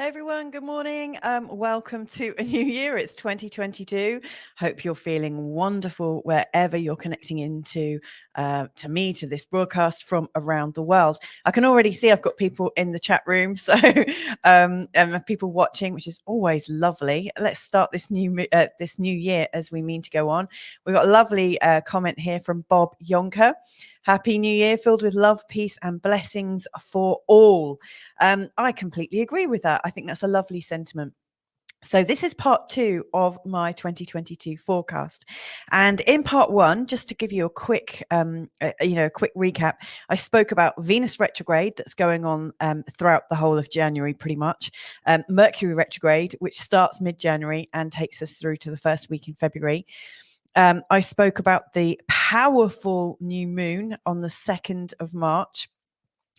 Hey everyone, good morning. Welcome to a new year. It's 2022. Hope you're feeling wonderful wherever you're connecting into to this broadcast from around the world. I can already see I've got people in the chat room, so and people watching, which is always lovely. Let's start this new year as we mean to go on. We've got a lovely comment here from Bob Yonker. Happy New Year, filled with love, peace, and blessings for all. I completely agree with that. I think that's a lovely sentiment. So this is part 2 of my 2022 forecast. And in part 1, just to give you a quick, quick recap, I spoke about Venus retrograde that's going on throughout the whole of January, pretty much. Mercury retrograde, which starts mid-January and takes us through to the first week in February. I spoke about the powerful new moon on the 2nd of March,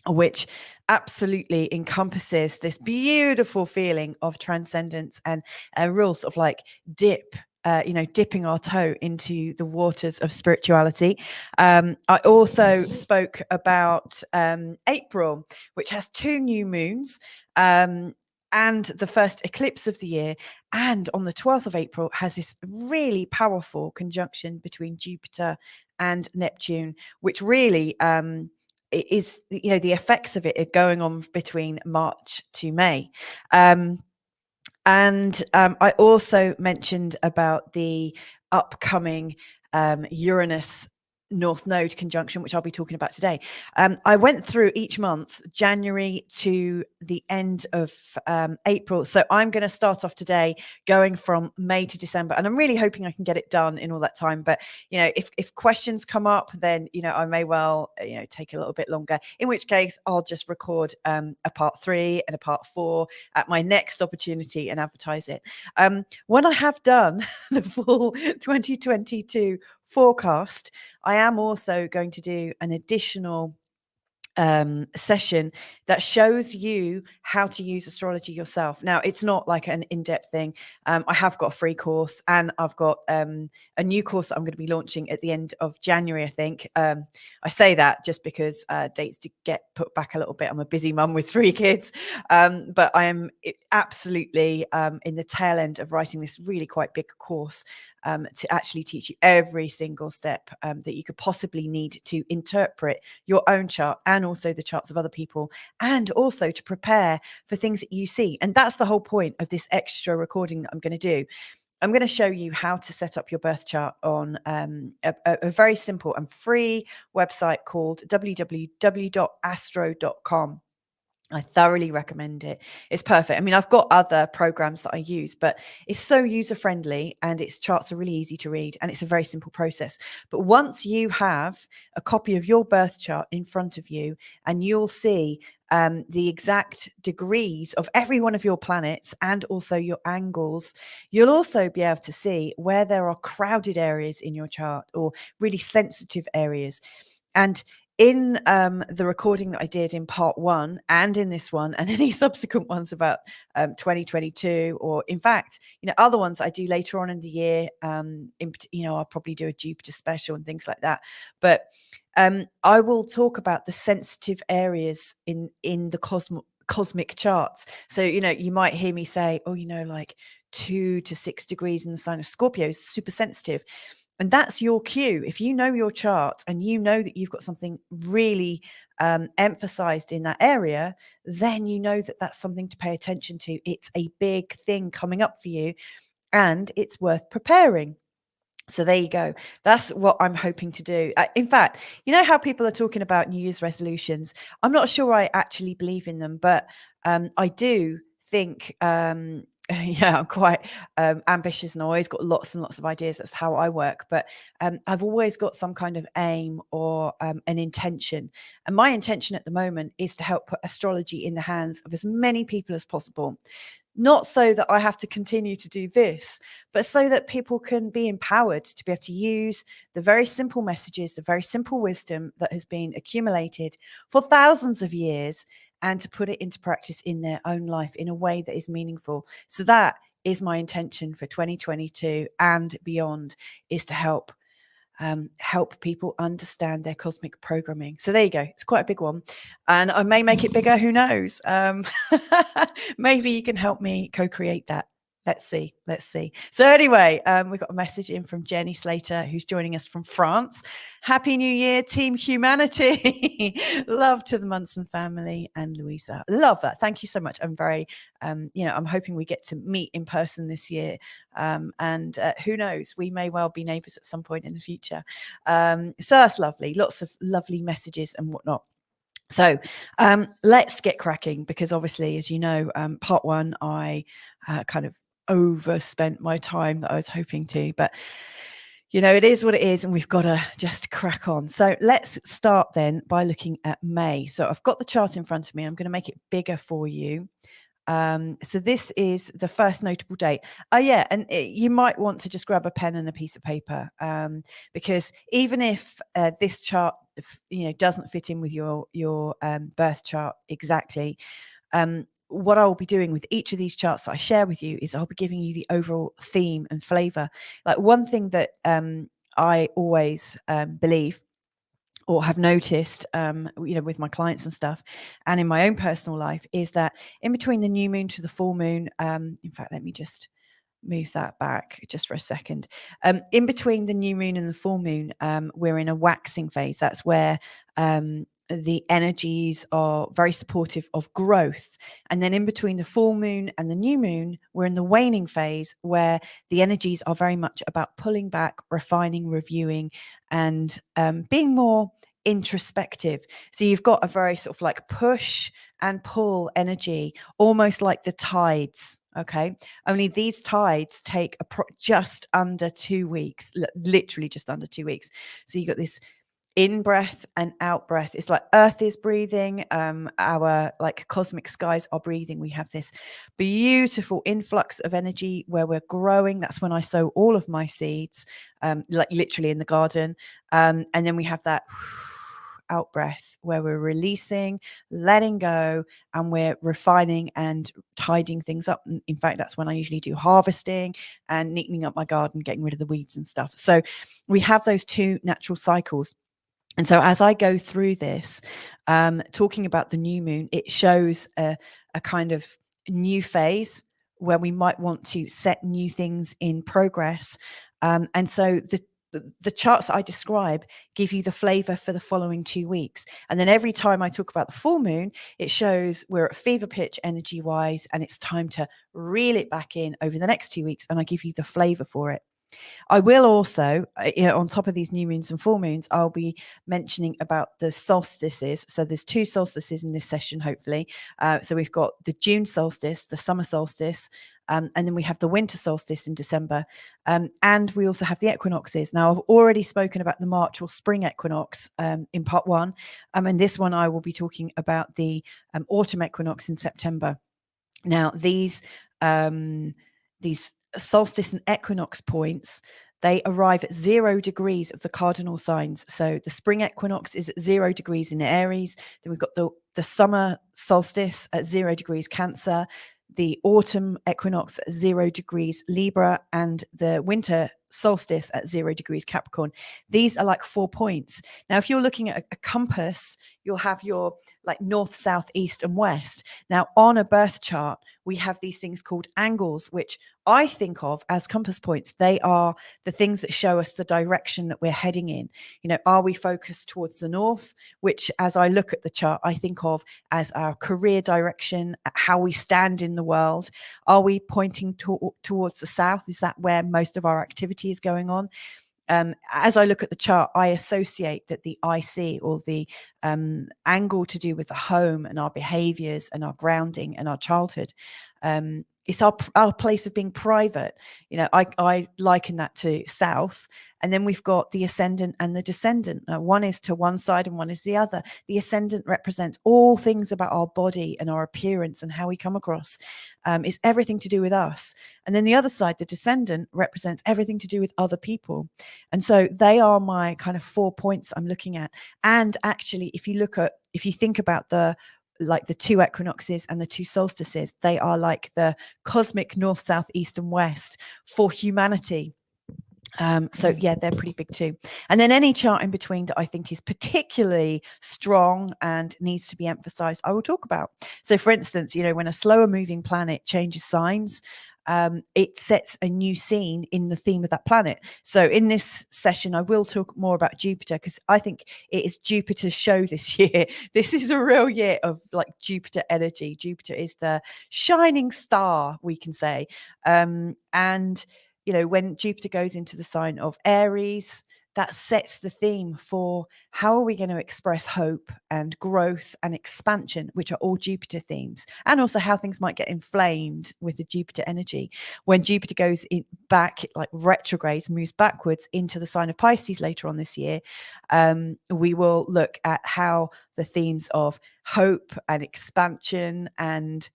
which absolutely encompasses this beautiful feeling of transcendence and a real sort of like dipping our toe into the waters of spirituality. I also spoke about April, which has 2 new moons. And the first eclipse of the year, and on the 12th of April has this really powerful conjunction between Jupiter and Neptune, which really is, the effects of it are going on between March to May. I also mentioned about the upcoming Uranus North Node Conjunction, which I'll be talking about today. I went through each month, January to the end of April. So I'm going to start off today going from May to December. And I'm really hoping I can get it done in all that time. But, if questions come up, then, I may well, take a little bit longer, in which case I'll just record a part 3 and a part 4 at my next opportunity and advertise it. When I have done the full 2022 forecast, I am also going to do an additional session that shows you how to use astrology yourself. Now, it's not like an in-depth thing. I have got a free course, and I've got a new course that I'm going to be launching at the end of January, I think. I say that just because dates do get put back a little bit. I'm a busy mum with 3 kids, but I am absolutely in the tail end of writing this really quite big course to actually teach you every single step that you could possibly need to interpret your own chart and also the charts of other people, and also to prepare for things that you see. And that's the whole point of this extra recording that I'm going to do. I'm going to show you how to set up your birth chart on a very simple and free website called www.astro.com. I thoroughly recommend it. It's perfect. I mean, I've got other programs that I use, but it's so user-friendly and its charts are really easy to read, and it's a very simple process. But once you have a copy of your birth chart in front of you, and you'll see the exact degrees of every one of your planets and also your angles, you'll also be able to see where there are crowded areas in your chart or really sensitive areas. And in the recording that I did in part 1 and in this one and any subsequent ones about 2022, or in fact, other ones I do later on in the year, I'll probably do a Jupiter special and things like that. But I will talk about the sensitive areas in the cosmic charts. So, you might hear me say, like 2 to 6 degrees in the sign of Scorpio is super sensitive. And that's your cue. If you know your chart and you know that you've got something really emphasized in that area, then you know that that's something to pay attention to. It's a big thing coming up for you, and it's worth preparing. So there you go. That's what I'm hoping to do. In fact, you know how people are talking about New Year's resolutions? I'm not sure I actually believe in them, but I do think I'm quite ambitious, and I always got lots and lots of ideas. That's how I work. But I've always got some kind of aim or an intention. And my intention at the moment is to help put astrology in the hands of as many people as possible. Not so that I have to continue to do this, but so that people can be empowered to be able to use the very simple messages, the very simple wisdom that has been accumulated for thousands of years, and to put it into practice in their own life in a way that is meaningful. So that is my intention for 2022 and beyond, is to help help people understand their cosmic programming. So there you go. It's quite a big one, and I may make it bigger. Who knows? Maybe you can help me co-create that. Let's see. So anyway, we've got a message in from Jenny Slater, who's joining us from France. Happy New Year, Team Humanity. Love to the Munson family and Louisa. Love that. Thank you so much. I'm very, I'm hoping we get to meet in person this year. And who knows, we may well be neighbours at some point in the future. So that's lovely. Lots of lovely messages and whatnot. So let's get cracking, because obviously, as you know, part one, I kind of overspent my time that I was hoping to, but it is what it is, and we've got to just crack on. So let's start then by looking at May. So I've got the chart in front of me. I'm going to make it bigger for you. So this is the first notable date. And you might want to just grab a pen and a piece of paper, because even if this chart doesn't fit in with your birth chart exactly, what I will be doing with each of these charts that I share with you is I'll be giving you the overall theme and flavor. Like, one thing that I always believe or have noticed, with my clients and stuff, and in my own personal life, is that in between the new moon to the full moon, in fact, let me just move that back just for a second. In between the new moon and the full moon, we're in a waxing phase. That's where the energies are very supportive of growth. And then in between the full moon and the new moon, we're in the waning phase, where the energies are very much about pulling back, refining, reviewing, and being more introspective. So you've got a very sort of like push and pull energy, almost like the tides. Okay. Only these tides take just under 2 weeks, literally just under 2 weeks. So you got this in breath and out breath. It's like Earth is breathing, our like cosmic skies are breathing. We have this beautiful influx of energy where we're growing. That's when I sow all of my seeds, like literally in the garden. And then we have that out breath where we're releasing, letting go, and we're refining and tidying things up. In fact, that's when I usually do harvesting and neatening up my garden, getting rid of the weeds and stuff. So we have those two natural cycles. And so as I go through this, talking about the new moon, it shows a kind of new phase where we might want to set new things in progress. And so the charts that I describe give you the flavor for the following 2 weeks. And then every time I talk about the full moon, it shows we're at fever pitch energy wise, and it's time to reel it back in over the next 2 weeks. And I give you the flavor for it. I will also, on top of these new moons and full moons, I'll be mentioning about the solstices. So there's 2 solstices in this session, hopefully. So we've got the June solstice, the summer solstice, and then we have the winter solstice in December. And we also have the equinoxes. Now, I've already spoken about the March or spring equinox in part 1. And this one, I will be talking about the autumn equinox in September. Now, these solstice and equinox points, they arrive at 0 degrees of the cardinal signs. So the spring equinox is at 0 degrees in Aries. Then we've got the summer solstice at 0 degrees Cancer, the autumn equinox at 0 degrees Libra, and the winter solstice at 0 degrees Capricorn. These are like 4 points. Now, if you're looking at a compass, you'll have your like north, south, east, and west. Now, on a birth chart, we have these things called angles, which I think of as compass points. They are the things that show us the direction that we're heading in. Are we focused towards the north, which as I look at the chart, I think of as our career direction, how we stand in the world? Are we pointing towards the south? Is that where most of our activity is going on? As I look at the chart, I associate that the IC, or the angle to do with the home and our behaviors and our grounding and our childhood, it's our place of being private. I liken that to south. And then we've got the ascendant and the descendant. One is to one side and one is the other. The ascendant represents all things about our body and our appearance and how we come across. It's everything to do with us. And then the other side, the descendant, represents everything to do with other people. And so they are my kind of 4 points I'm looking at. And actually, if you think about the 2 equinoxes and the 2 solstices, they are like the cosmic north, south, east, and west for humanity. So yeah, they're pretty big too. And then any chart in between that I think is particularly strong and needs to be emphasized, I will talk about. So for instance, when a slower moving planet changes signs, it sets a new scene in the theme of that planet. So in this session, I will talk more about Jupiter, because I think it is Jupiter's show this year. This is a real year of like Jupiter energy. Jupiter is the shining star, we can say. And when Jupiter goes into the sign of Aries, that sets the theme for how are we going to express hope and growth and expansion, which are all Jupiter themes, and also how things might get inflamed with the Jupiter energy. When Jupiter goes back, like retrogrades, moves backwards into the sign of Pisces later on this year, we will look at how the themes of hope and expansion and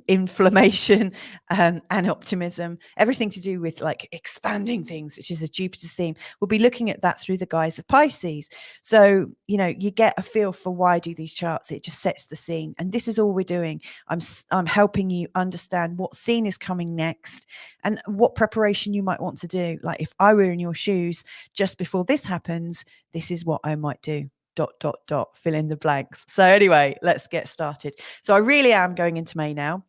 inflammation and optimism, everything to do with like expanding things, which is a Jupiter's theme. We'll be looking at that through the guise of Pisces. So you get a feel for why I do these charts. It just sets the scene, and this is all we're doing. I'm helping you understand what scene is coming next and what preparation you might want to do. Like if I were in your shoes just before this happens, this is what I might do. ... fill in the blanks. So anyway, let's get started. So I really am going into May now.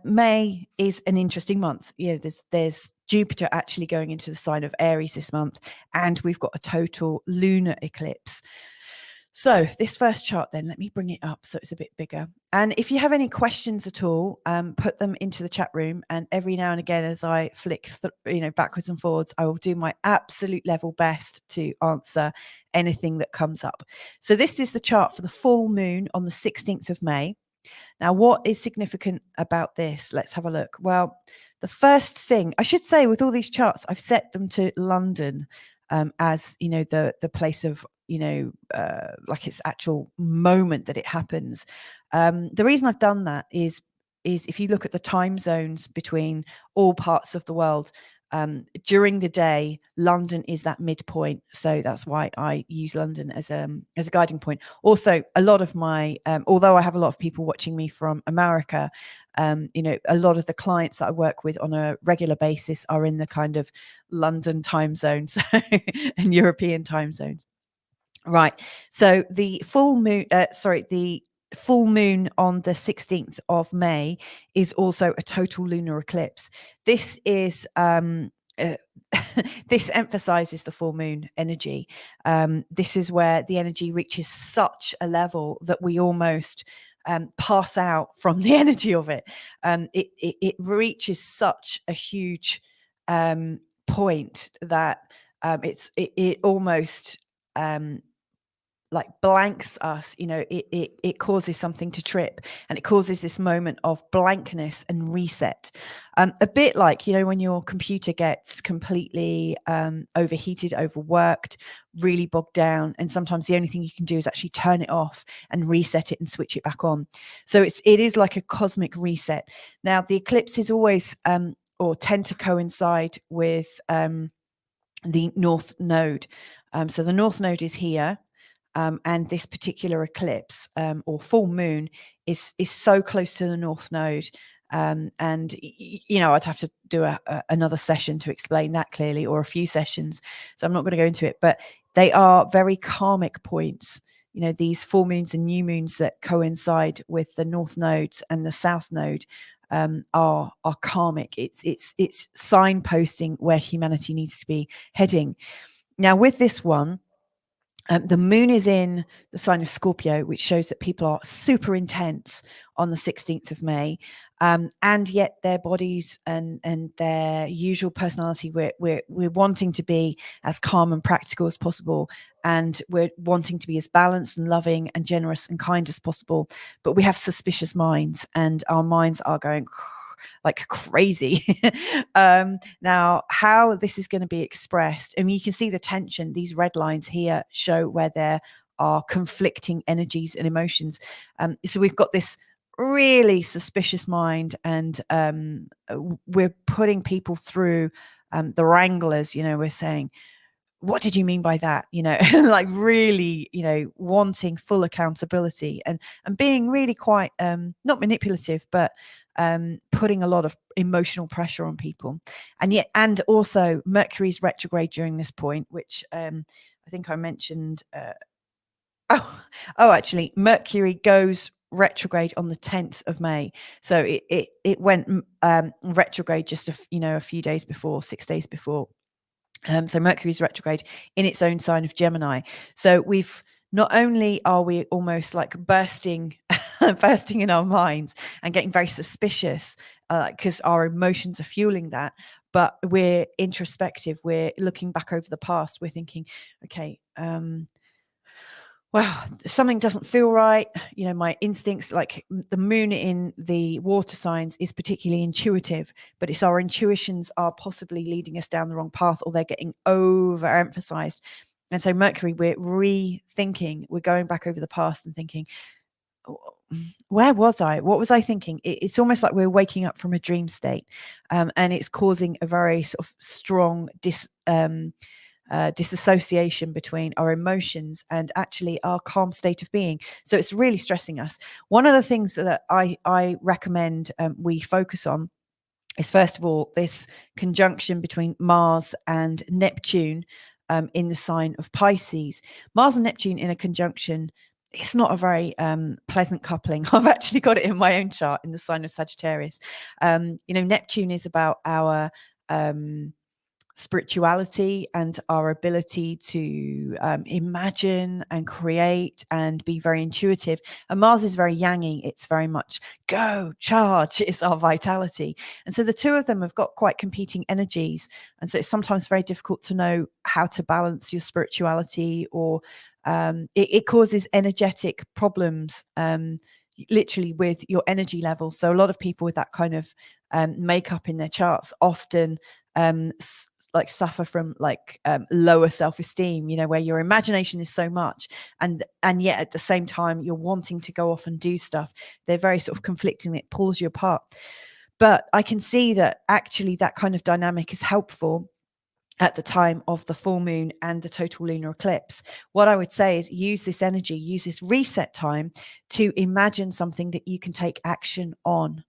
May is an interesting month. There's Jupiter actually going into the sign of Aries this month, and we've got a total lunar eclipse. So this first chart, then let me bring it up so it's a bit bigger. And if you have any questions at all, put them into the chat room. And every now and again, as I flick, backwards and forwards, I will do my absolute level best to answer anything that comes up. So this is the chart for the full moon on the 16th of May. Now, what is significant about this? Let's have a look. Well, the first thing I should say with all these charts, I've set them to London as the place of like its actual moment that it happens. The reason I've done that is if you look at the time zones between all parts of the world, during the day, London is that midpoint. So that's why I use London as a guiding point. Also, a lot of my, although I have a lot of people watching me from America, a lot of the clients that I work with on a regular basis are in the kind of London time zones and European time zones. Right. So the full moon, the full moon on the 16th of May is also a total lunar eclipse. This is this emphasizes the full moon energy. This is where the energy reaches such a level that we almost pass out from the energy of it. It reaches such a huge point that it almost like blanks us. It causes something to trip, and it causes this moment of blankness and reset, a bit like when your computer gets completely overheated, overworked, really bogged down, and sometimes the only thing you can do is actually turn it off and reset it and switch it back on. So it is like a cosmic reset. Now the eclipses always or tend to coincide with the North Node. So the North Node is here. And this particular eclipse or full moon is so close to the North Node. And I'd have to do another session to explain that clearly, or a few sessions. So I'm not going to go into it, but they are very karmic points. These full moons and new moons that coincide with the North Nodes and the South Node are karmic. It's signposting where humanity needs to be heading. Now, with this one, the moon is in the sign of Scorpio, which shows that people are super intense on the 16th of May. And yet their bodies and their usual personality, we're wanting to be as calm and practical as possible. And we're wanting to be as balanced and loving and generous and kind as possible. But we have suspicious minds, and our minds are going like crazy. Now, how this is going to be expressed, I mean, you can see the tension. These red lines here show where there are conflicting energies and emotions. So we've got this really suspicious mind, and we're putting people through the wranglers. We're saying, what did you mean by that? Like really, wanting full accountability and being really quite not manipulative, but putting a lot of emotional pressure on people. And also Mercury's retrograde during this point, which I think I mentioned. Actually, Mercury goes retrograde on the 10th of May. So it went retrograde just a few days before, 6 days before. So Mercury's retrograde in its own sign of Gemini. So not only are we almost like bursting in our minds and getting very suspicious because our emotions are fueling that, but we're introspective. We're looking back over the past. We're thinking, okay, well, something doesn't feel right. My instincts, like the moon in the water signs, is particularly intuitive, but it's our intuitions are possibly leading us down the wrong path, or they're getting overemphasized. And so Mercury, we're rethinking, we're going back over the past and thinking, where was I? What was I thinking? It's almost like we're waking up from a dream state, and it's causing a very sort of strong disassociation between our emotions and actually our calm state of being. So it's really stressing us. One of the things that I recommend we focus on is, first of all, this conjunction between Mars and Neptune in the sign of Pisces. Mars and Neptune in a conjunction, it's not a very pleasant coupling. I've actually got it in my own chart in the sign of Sagittarius. Neptune is about our spirituality and our ability to imagine and create and be very intuitive. And Mars is very yangy. It's very much go, charge. It's our vitality. And so the two of them have got quite competing energies. And so it's sometimes very difficult to know how to balance your spirituality, or it causes energetic problems literally with your energy level. So a lot of people with that kind of makeup in their charts often suffer from lower self-esteem, where your imagination is so much and yet at the same time you're wanting to go off and do stuff. They're very sort of conflicting. It pulls you apart. But I can see that actually that kind of dynamic is helpful at the time of the full moon and the total lunar eclipse. What I would say is use this energy, use this reset time to imagine something that you can take action on,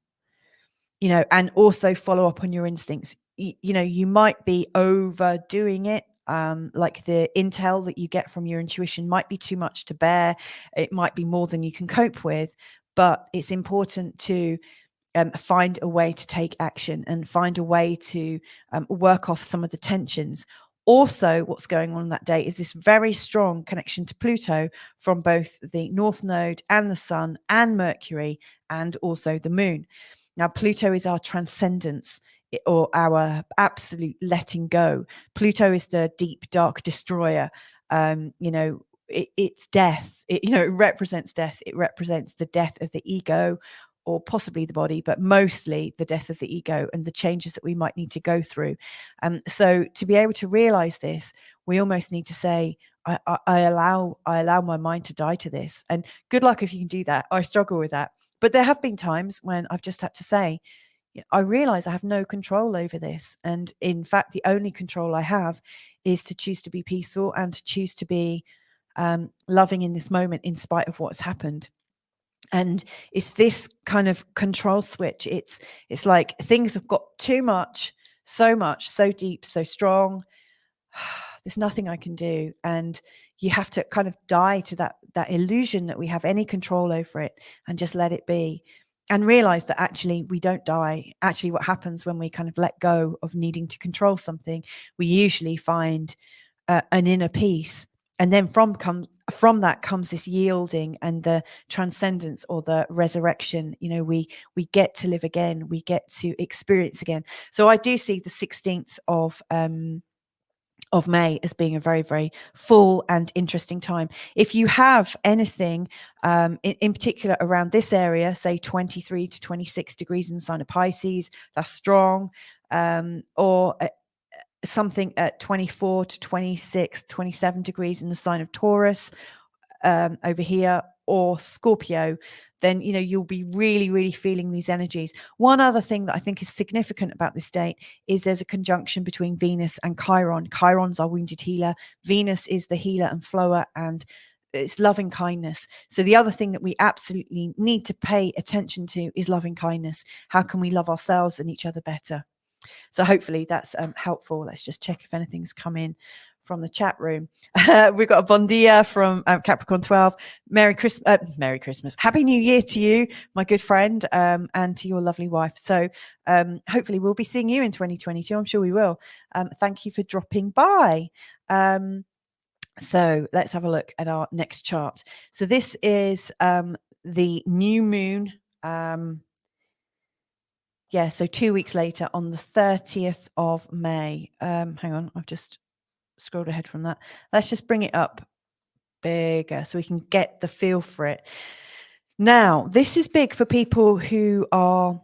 and also follow up on your instincts. You might be overdoing it. Like the intel that you get from your intuition might be too much to bear. It might be more than you can cope with, but it's important to find a way to take action and find a way to work off some of the tensions. Also, what's going on that day is this very strong connection to Pluto from both the North Node and the Sun and Mercury and also the Moon. Now, Pluto is our transcendence, or our absolute letting go. Pluto is the deep, dark destroyer. It's death. It represents death. It represents the death of the ego, or possibly the body, but mostly the death of the ego and the changes that we might need to go through. So to be able to realize this, we almost need to say, I allow my mind to die to this. And good luck if you can do that. I struggle with that. But there have been times when I've just had to say, I realize I have no control over this. And in fact, the only control I have is to choose to be peaceful and to choose to be loving in this moment in spite of what's happened. And it's this kind of control switch. It's like things have got too much, so deep, so strong. There's nothing I can do. And you have to kind of die to that illusion that we have any control over it and just let it be. And realize that actually we don't die. Actually, what happens when we kind of let go of needing to control something, we usually find an inner peace. And then from that comes this yielding and the transcendence, or the resurrection. We get to live again. We get to experience again. So I do see the 16th of May as being a very, very full and interesting time. If you have anything in particular around this area, say 23 to 26 degrees in the sign of Pisces, that's strong, or something at 24 to 26, 27 degrees in the sign of Taurus over here, or Scorpio, then you'll be really, really feeling these energies. One other thing that I think is significant about this date is there's a conjunction between Venus and Chiron. Chiron's our wounded healer. Venus is the healer and flower and it's loving kindness. So the other thing that we absolutely need to pay attention to is loving kindness. How can we love ourselves and each other better? So hopefully that's helpful. Let's just check if anything's come in from the chat room. We've got a bon dia from Capricorn 12. Merry Christmas. Happy New Year to you, my good friend, and to your lovely wife. So hopefully we'll be seeing you in 2022. I'm sure we will. Thank you for dropping by. So let's have a look at our next chart. So this is the new moon. So 2 weeks later on the 30th of May. Hang on, I've just scrolled ahead from that. Let's just bring it up bigger so we can get the feel for it. Now, this is big for people who are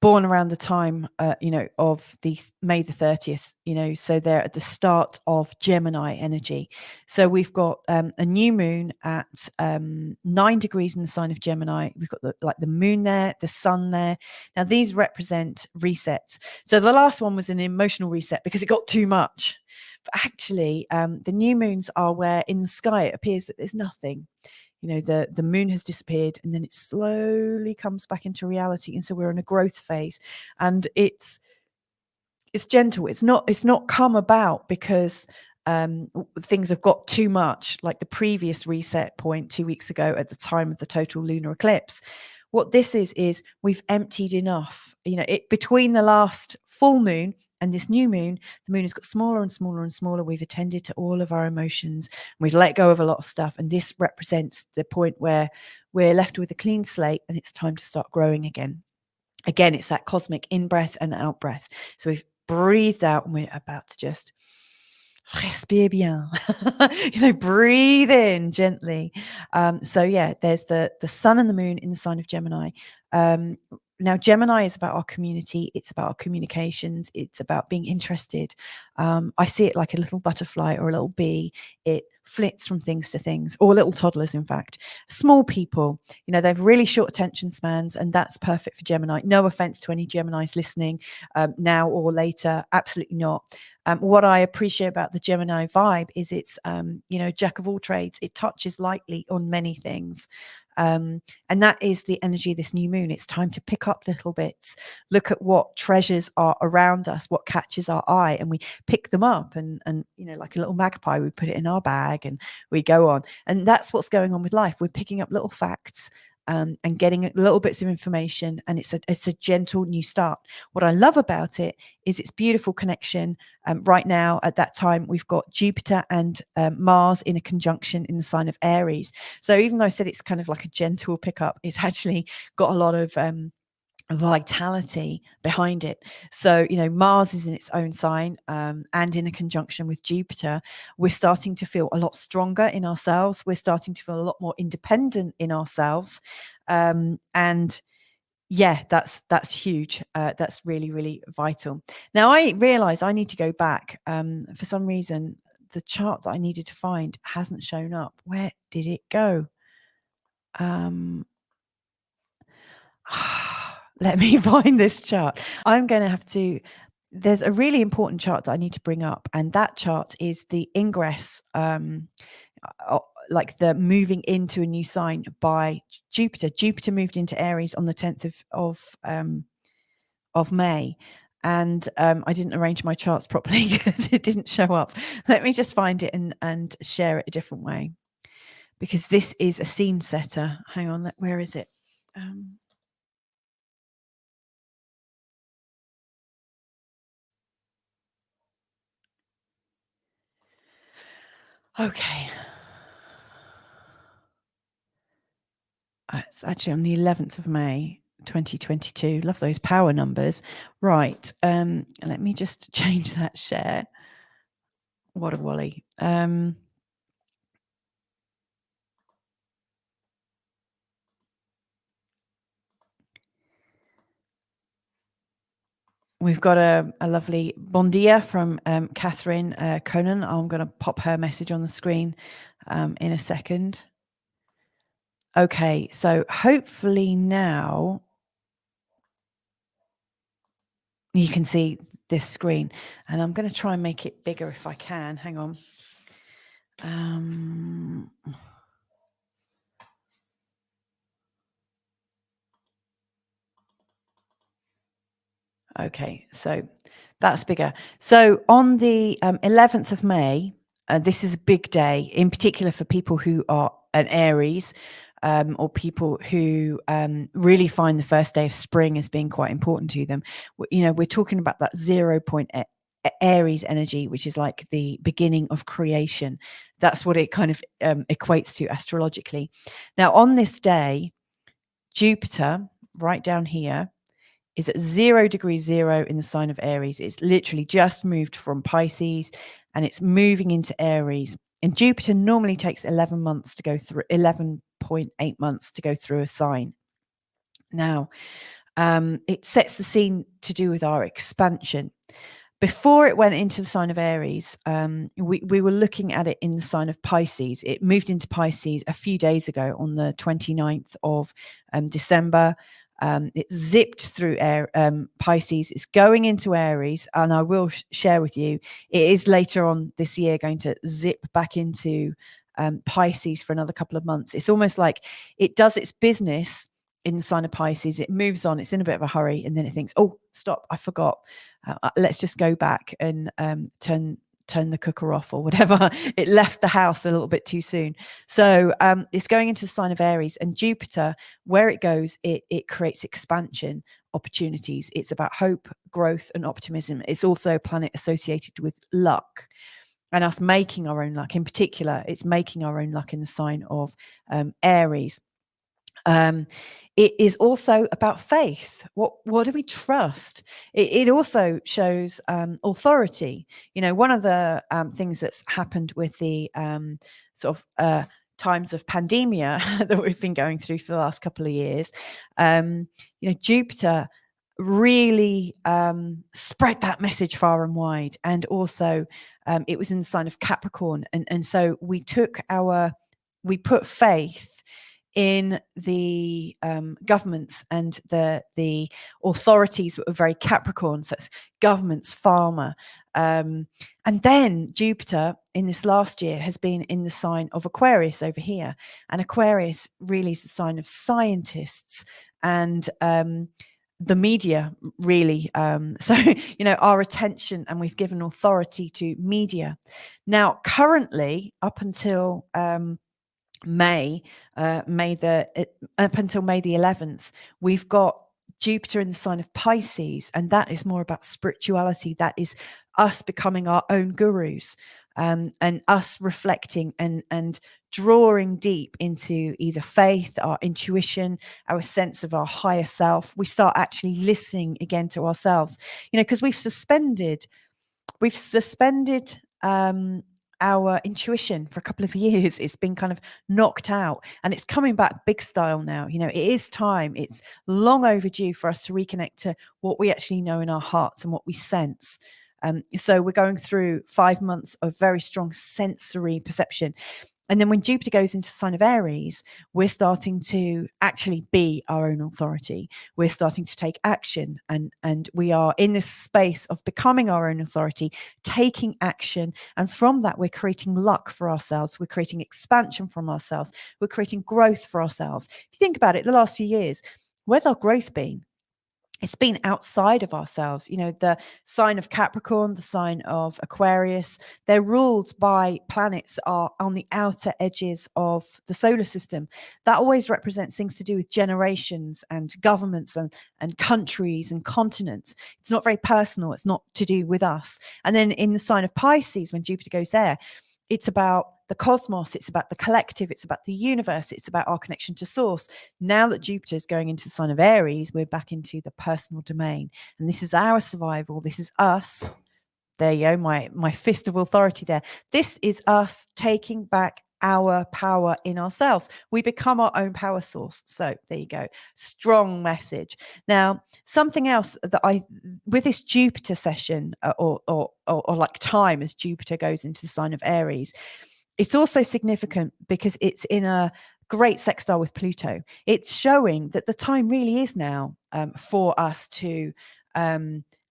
born around the time, of the May the 30th, so they're at the start of Gemini energy. So we've got a new moon at 9 degrees in the sign of Gemini. We've got the moon there, the sun there. Now these represent resets. So the last one was an emotional reset because it got too much. But actually, the new moons are where in the sky it appears that there's nothing. The moon has disappeared and then it slowly comes back into reality. And so we're in a growth phase, and it's gentle. It's not come about because things have got too much, like the previous reset point 2 weeks ago at the time of the total lunar eclipse. What this is we've emptied enough. Between the last full moon and this new moon, the moon has got smaller and smaller and smaller. We've attended to all of our emotions. We've let go of a lot of stuff. And this represents the point where we're left with a clean slate and it's time to start growing again. Again, it's that cosmic in-breath and out-breath. So we've breathed out and we're about to just respire bien, breathe in gently. There's the sun and the moon in the sign of Gemini. Now, Gemini is about our community. It's about our communications. It's about being interested. I see it like a little butterfly or a little bee. It flits from things to things, or little toddlers, in fact. Small people, they've really short attention spans, and that's perfect for Gemini. No offense to any Geminis listening now or later. Absolutely not. What I appreciate about the Gemini vibe is it's, jack of all trades. It touches lightly on many things. And that is the energy of this new moon. It's time to pick up little bits, look at what treasures are around us, what catches our eye, and we pick them up and like a little magpie, we put it in our bag and we go on. And that's what's going on with life. We're picking up little facts and getting little bits of information, and it's a gentle new start. What I love about it is its beautiful connection. Right now, at that time, we've got Jupiter and Mars in a conjunction in the sign of Aries. So even though I said it's kind of like a gentle pickup, it's actually got a lot of vitality behind it. So Mars is in its own sign and in a conjunction with Jupiter. We're starting to feel a lot stronger in ourselves. We're starting to feel a lot more independent in ourselves, and that's huge. That's really, really vital. Now I realize I need to go back. For some reason the chart that I needed to find hasn't shown up. Where did it go? Let me find this chart. I'm going to have to. There's a really important chart that I need to bring up, and that chart is the ingress, like the moving into a new sign by Jupiter. Jupiter moved into Aries on the 10th of May, and I didn't arrange my charts properly because it didn't show up. Let me just find it and share it a different way, because this is a scene setter. Hang on, where is it? Okay. It's actually on the 11th of May, 2022. Love those power numbers. Right. Let me just change that share. What a wally. We've got a lovely bon dia from Catherine Conan. I'm going to pop her message on the screen in a second. Okay, so hopefully now you can see this screen, and I'm going to try and make it bigger if I can. Hang on. Okay, so that's bigger. So on the 11th of May, this is a big day, in particular for people who are an Aries, or people who really find the first day of spring as being quite important to them. We're talking about that 0 point Aries energy, which is like the beginning of creation. That's what it kind of equates to astrologically. Now, on this day, Jupiter, right down here, is at 0 degrees 0 in the sign of Aries. It's literally just moved from Pisces and it's moving into Aries. And Jupiter normally takes 11 months to go through, 11.8 months to go through a sign. Now, it sets the scene to do with our expansion. Before it went into the sign of Aries, we were looking at it in the sign of Pisces. It moved into Pisces a few days ago on the 29th of December. It zipped through Pisces. It's going into Aries, and I will share with you, it is later on this year going to zip back into Pisces for another couple of months. It's almost like it does its business in the sign of Pisces. It moves on. It's in a bit of a hurry, and then it thinks, "Oh, stop! I forgot. Let's just go back and turn the cooker off or whatever." It left the house a little bit too soon. So it's going into the sign of Aries, and Jupiter, where it goes, it creates expansion opportunities. It's about hope, growth, and optimism. It's also a planet associated with luck and us making our own luck. In particular, it's making our own luck in the sign of Aries. It is also about faith. What do we trust? It also shows authority. One of the things that's happened with the sort of times of pandemia that we've been going through for the last couple of years, Jupiter really spread that message far and wide, and also it was in the sign of Capricorn, and so we put faith in the governments and the authorities that were very Capricorn, so it's governments, farmer. And then Jupiter in this last year has been in the sign of Aquarius over here. And Aquarius really is the sign of scientists and the media, really. So, our attention, and we've given authority to media. Now, currently, up until May up until May the 11th, we've got Jupiter in the sign of Pisces, and that is more about spirituality. That is us becoming our own gurus, and us reflecting and drawing deep into either faith, our intuition, our sense of our higher self. We start actually listening again to ourselves, because we've suspended our intuition for a couple of years. It's been kind of knocked out, and it's coming back big style now. It is time. It's long overdue for us to reconnect to what we actually know in our hearts and what we sense. So we're going through 5 months of very strong sensory perception. And then when Jupiter goes into the sign of Aries, we're starting to actually be our own authority. We're starting to take action, and we are in this space of becoming our own authority, taking action. And from that, we're creating luck for ourselves. We're creating expansion from ourselves. We're creating growth for ourselves. If you think about it, the last few years, where's our growth been? It's been outside of ourselves. The sign of Capricorn, the sign of Aquarius, they're ruled by planets that are on the outer edges of the solar system. That always represents things to do with generations and governments and countries and continents. It's not very personal. It's not to do with us. And then in the sign of Pisces, when Jupiter goes there, it's about the cosmos, it's about the collective, it's about the universe, it's about our connection to source. Now that Jupiter is going into the sign of Aries, we're back into the personal domain. And this is our survival. This is us. There you go, my fist of authority there. This is us taking back our power in ourselves. We become our own power source. So there you go. Strong message. Now, something else that with this Jupiter session or like time as Jupiter goes into the sign of Aries, it's also significant because it's in a great sextile with Pluto. It's showing that the time really is now for us to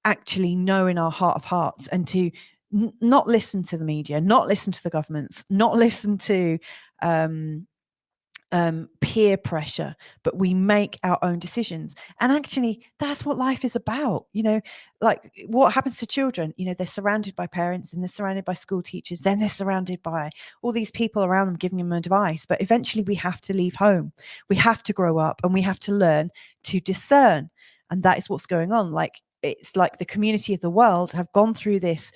actually know in our heart of hearts, and to not listen to the media, not listen to the governments, not listen to peer pressure, but we make our own decisions. And actually, that's what life is about. Like what happens to children? They're surrounded by parents, and they're surrounded by school teachers, then they're surrounded by all these people around them giving them advice. But eventually we have to leave home. We have to grow up, and we have to learn to discern. And that is what's going on. Like, it's like the community of the world have gone through this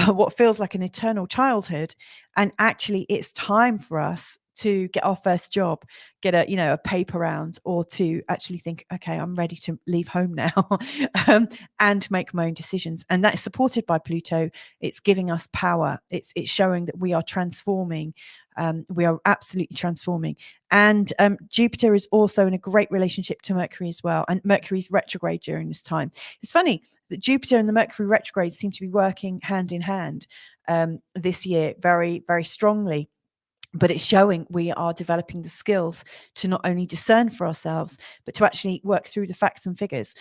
what feels like an eternal childhood, and actually it's time for us to get our first job, get a paper round, or to actually think, okay, I'm ready to leave home now, and make my own decisions. And that is supported by Pluto. It's giving us power. It's showing that we are transforming. We are absolutely transforming. And Jupiter is also in a great relationship to Mercury as well. And Mercury's retrograde during this time. It's funny that Jupiter and the Mercury retrograde seem to be working hand in hand this year very, very strongly. But it's showing we are developing the skills to not only discern for ourselves, but to actually work through the facts and figures.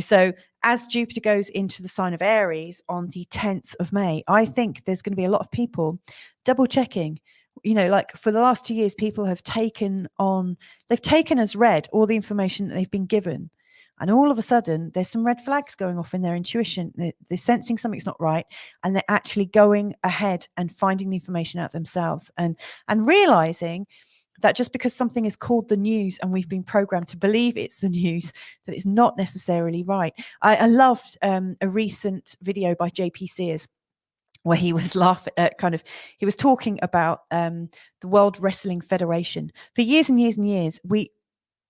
So as Jupiter goes into the sign of Aries on the 10th of May, I think there's going to be a lot of people double checking. Like for the last 2 years, people have taken as read all the information that they've been given. And all of a sudden, there's some red flags going off in their intuition. They're sensing something's not right, and they're actually going ahead and finding the information out themselves, and realizing that just because something is called the news and we've been programmed to believe it's the news, that it's not necessarily right. I loved a recent video by JP Sears, where he was he was talking about the World Wrestling Federation. For years and years and years,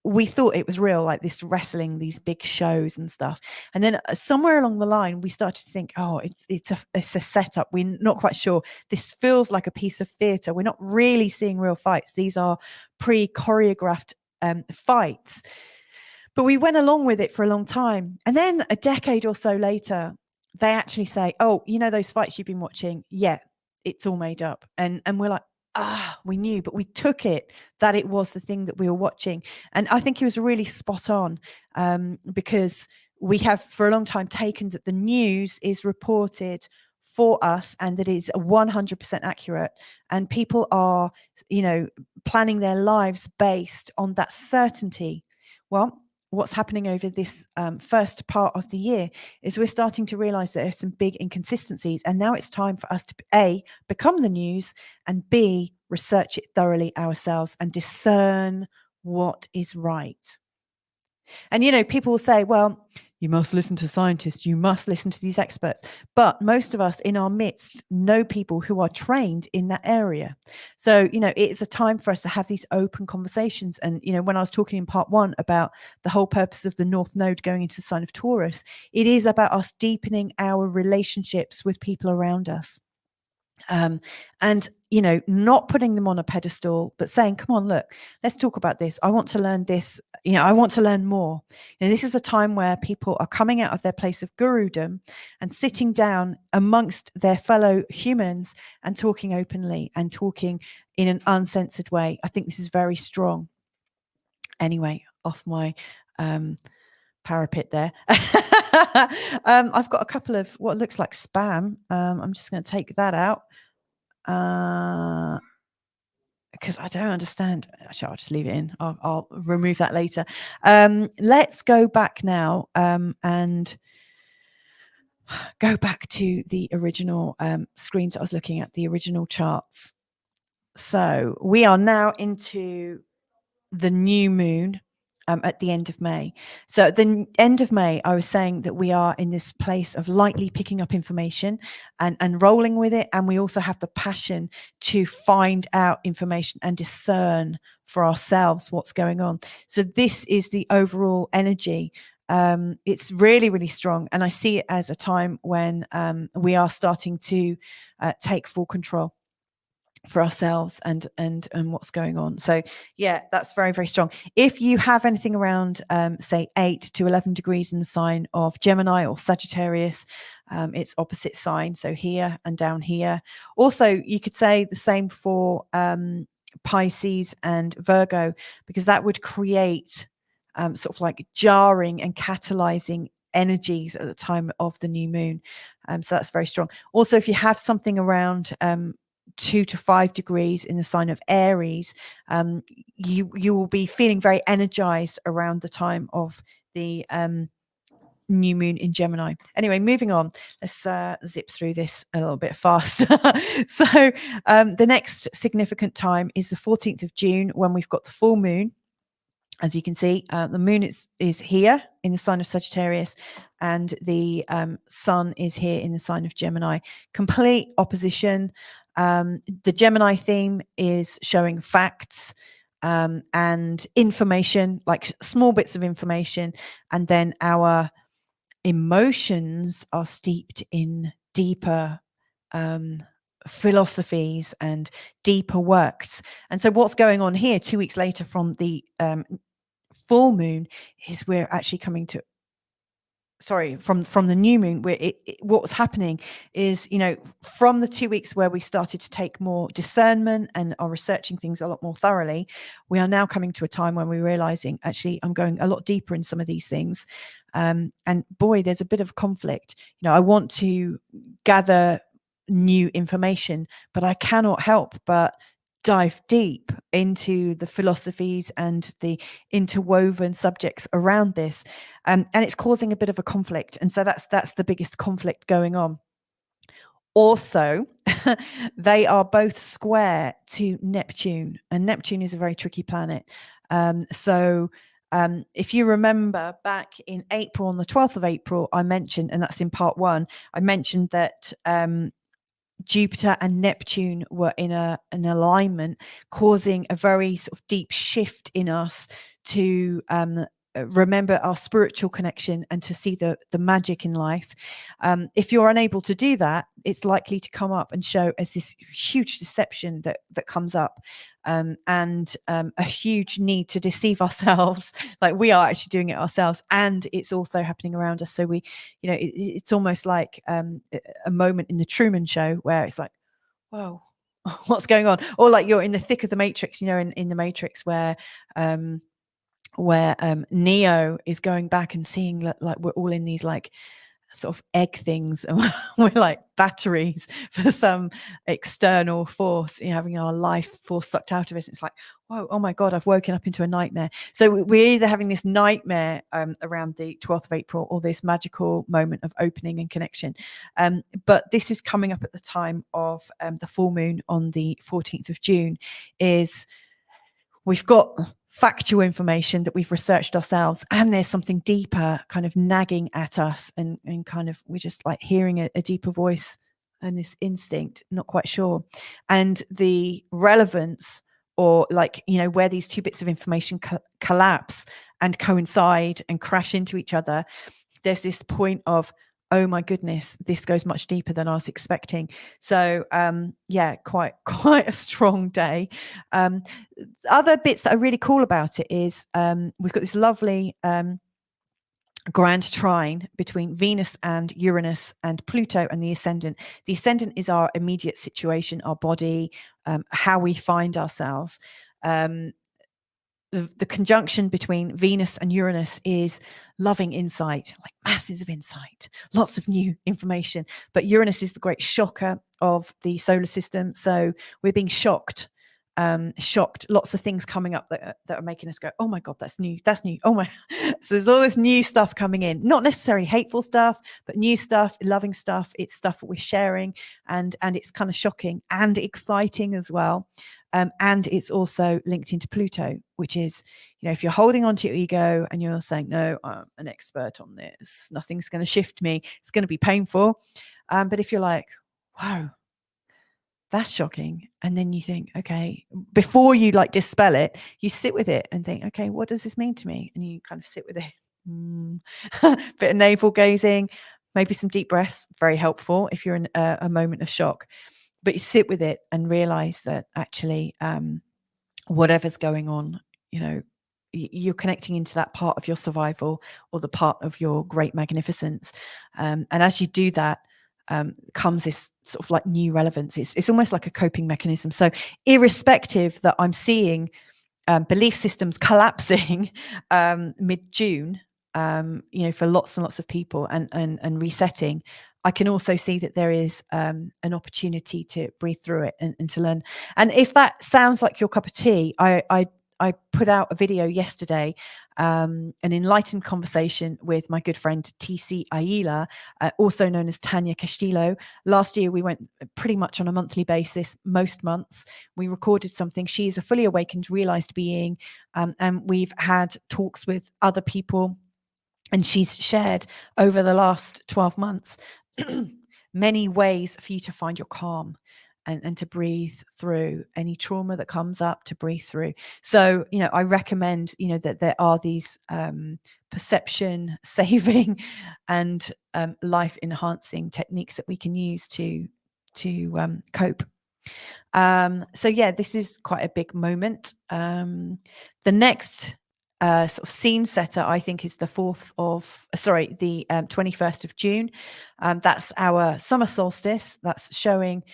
we thought it was real, like this wrestling, these big shows and stuff. And then somewhere along the line, we started to think, oh, it's a setup. We're not quite sure. This feels like a piece of theatre. We're not really seeing real fights. These are pre-choreographed fights. But we went along with it for a long time. And then a decade or so later, they actually say, oh, those fights you've been watching, yeah, it's all made up. And we're like, we knew, but we took it that it was the thing that we were watching. And I think he was really spot on, because we have for a long time taken that the news is reported for us and that it's 100% accurate. And people are, planning their lives based on that certainty. Well, what's happening over this first part of the year is we're starting to realize that there's some big inconsistencies, and now it's time for us to A, become the news, and B, research it thoroughly ourselves and discern what is right. And people will say, well, you must listen to scientists, you must listen to these experts. But most of us in our midst know people who are trained in that area. So, it's a time for us to have these open conversations. And, when I was talking in part 1 about the whole purpose of the North Node going into the sign of Taurus, it is about us deepening our relationships with people around us. And not putting them on a pedestal, but saying, come on, look, let's talk about this. I want to learn this. I want to learn more. This is a time where people are coming out of their place of gurudom and sitting down amongst their fellow humans and talking openly and talking in an uncensored way. I think this is very strong. Anyway, off my parapet there. I've got a couple of what looks like spam. I'm just going to take that out. Because I don't understand. Actually, I'll just leave it in. I'll remove that later. Let's go back now and go back to the original screens I was looking at, the original charts. So we are now into the new moon at the end of May. So at the end of May, I was saying that we are in this place of lightly picking up information and rolling with it. And we also have the passion to find out information and discern for ourselves what's going on. So this is the overall energy. It's really, really strong. And I see it as a time when we are starting to take full control for ourselves and what's going on. So yeah, that's very, very strong. If you have anything around say 8 to 11 degrees in the sign of Gemini or Sagittarius, it's opposite sign, so here and down here. Also, you could say the same for Pisces and Virgo, because that would create sort of like jarring and catalyzing energies at the time of the new moon. So that's very strong. Also, if you have something around 2 to 5 degrees in the sign of Aries, you will be feeling very energized around the time of the new moon in Gemini. Anyway, moving on, let's zip through this a little bit faster. So the next significant time is the 14th of June, when we've got the full moon. As you can see, the moon is here in the sign of Sagittarius, and the sun is here in the sign of Gemini. Complete opposition. The Gemini theme is showing facts and information, like small bits of information, and then our emotions are steeped in deeper philosophies and deeper works. And so what's going on here 2 weeks later from the full moon is we're actually coming to from the new moon, where what's happening is, from the 2 weeks where we started to take more discernment and are researching things a lot more thoroughly, we are now coming to a time when we're realizing, actually, I'm going a lot deeper in some of these things. And boy, there's a bit of conflict. I want to gather new information, but I cannot help but dive deep into the philosophies and the interwoven subjects around this, and it's causing a bit of a conflict. And so that's the biggest conflict going on. Also, they are both square to Neptune, and Neptune is a very tricky planet. So if you remember back in April, on the 12th of April, I mentioned, and that's in part 1, I mentioned that Jupiter and Neptune were in an alignment, causing a very sort of deep shift in us to remember our spiritual connection and to see the magic in life. If you're unable to do that, it's likely to come up and show as this huge deception that comes up, and a huge need to deceive ourselves, like we are actually doing it ourselves, and it's also happening around us. So we, it's almost like a moment in the Truman Show where it's like, whoa, what's going on? Or like you're in the thick of the Matrix, in the Matrix where Neo is going back and seeing like we're all in these like sort of egg things, and we're like batteries for some external force, having our life force sucked out of us. It's like, whoa, oh my God, I've woken up into a nightmare. So we're either having this nightmare around the 12th of April, or this magical moment of opening and connection. But this is coming up at the time of the full moon on the 14th of June. We've got factual information that we've researched ourselves, and there's something deeper kind of nagging at us, and kind of we're just like hearing a deeper voice and this instinct, not quite sure. And the relevance, or like, where these two bits of information collapse and coincide and crash into each other, there's this point of, oh my goodness, this goes much deeper than I was expecting. So quite a strong day. Other bits that are really cool about it is we've got this lovely grand trine between Venus and Uranus and Pluto and the Ascendant. The Ascendant is our immediate situation, our body, how we find ourselves. The conjunction between Venus and Uranus is loving insight, like masses of insight, lots of new information. But Uranus is the great shocker of the solar system. So we're being shocked, lots of things coming up that are making us go, oh my God, that's new. Oh my. So there's all this new stuff coming in, not necessarily hateful stuff, but new stuff, loving stuff. It's stuff that we're sharing, and it's kind of shocking and exciting as well. And it's also linked into Pluto, which is, if you're holding on to your ego and you're saying, no, I'm an expert on this, nothing's going to shift me, it's going to be painful. But if you're like, wow, that's shocking. And then you think, okay, before you like dispel it, you sit with it and think, okay, what does this mean to me? And you kind of sit with it. Bit of navel gazing, maybe some deep breaths, very helpful if you're in a moment of shock. But you sit with it and realize that actually whatever's going on, you're connecting into that part of your survival, or the part of your great magnificence. And as you do that, comes this sort of like new relevance. It's almost like a coping mechanism. So irrespective that I'm seeing belief systems collapsing mid-June, for lots and lots of people, and resetting, I can also see that there is an opportunity to breathe through it and to learn. And if that sounds like your cup of tea, I put out a video yesterday, an enlightened conversation with my good friend TC Aila, also known as Tanya Castillo. Last year, we went pretty much on a monthly basis, most months. We recorded something. She is a fully awakened, realized being, and we've had talks with other people. And she's shared over the last 12 months many ways for you to find your calm and to breathe through any trauma that comes up, to breathe through. So, I recommend, that there are these perception saving and life enhancing techniques that we can use to cope. So yeah, this is quite a big moment. The next sort of scene setter, I think, is the 21st of June. That's our summer solstice. That's showing,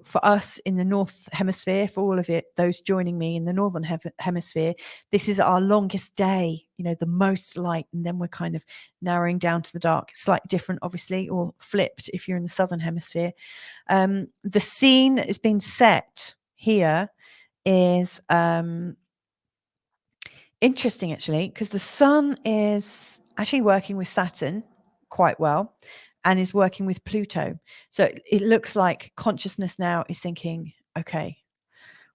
for us in the North Hemisphere, for all of it, those joining me in the Northern Hemisphere, this is our longest day, the most light, and then we're kind of narrowing down to the dark. Slightly different, obviously, or flipped if you're in the Southern Hemisphere. The scene that is being set here is interesting, actually, because the sun is actually working with Saturn quite well and is working with Pluto. So it looks like consciousness now is thinking, okay,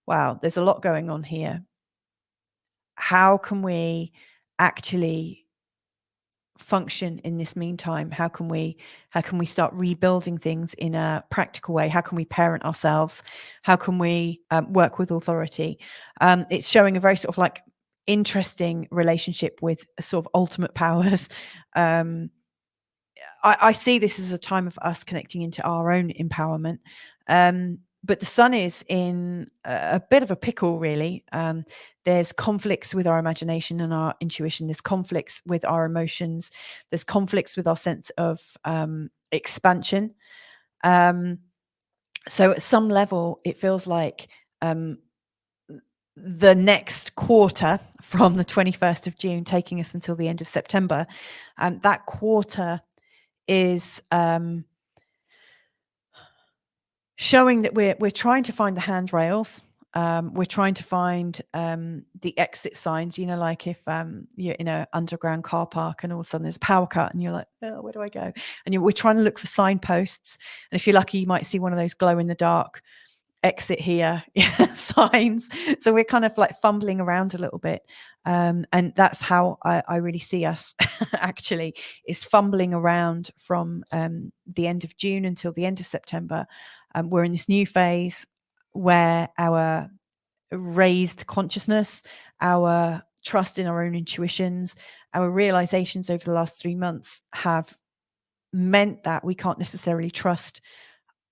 wow, there's a lot going on here. How can we actually function in this meantime? How can we start rebuilding things in a practical way? How can we parent ourselves? How can we work with authority? It's showing a very sort of like interesting relationship with sort of ultimate powers. I see this as a time of us connecting into our own empowerment. But the sun is in a bit of a pickle, really. There's conflicts with our imagination and our intuition. There's conflicts with our emotions. There's conflicts with our sense of expansion. So at some level, it feels like the next quarter from the 21st of June, taking us until the end of September, that quarter is showing that we're trying to find the handrails. We're trying to find the exit signs, like if you're in an underground car park and all of a sudden there's a power cut and you're like, oh, where do I go? And we're trying to look for signposts. And if you're lucky, you might see one of those glow in the dark exit here signs. So we're kind of like fumbling around a little bit. And that's how I really see us actually, is fumbling around from the end of June until the end of September. We're in this new phase where our raised consciousness, our trust in our own intuitions, our realizations over the last 3 months have meant that we can't necessarily trust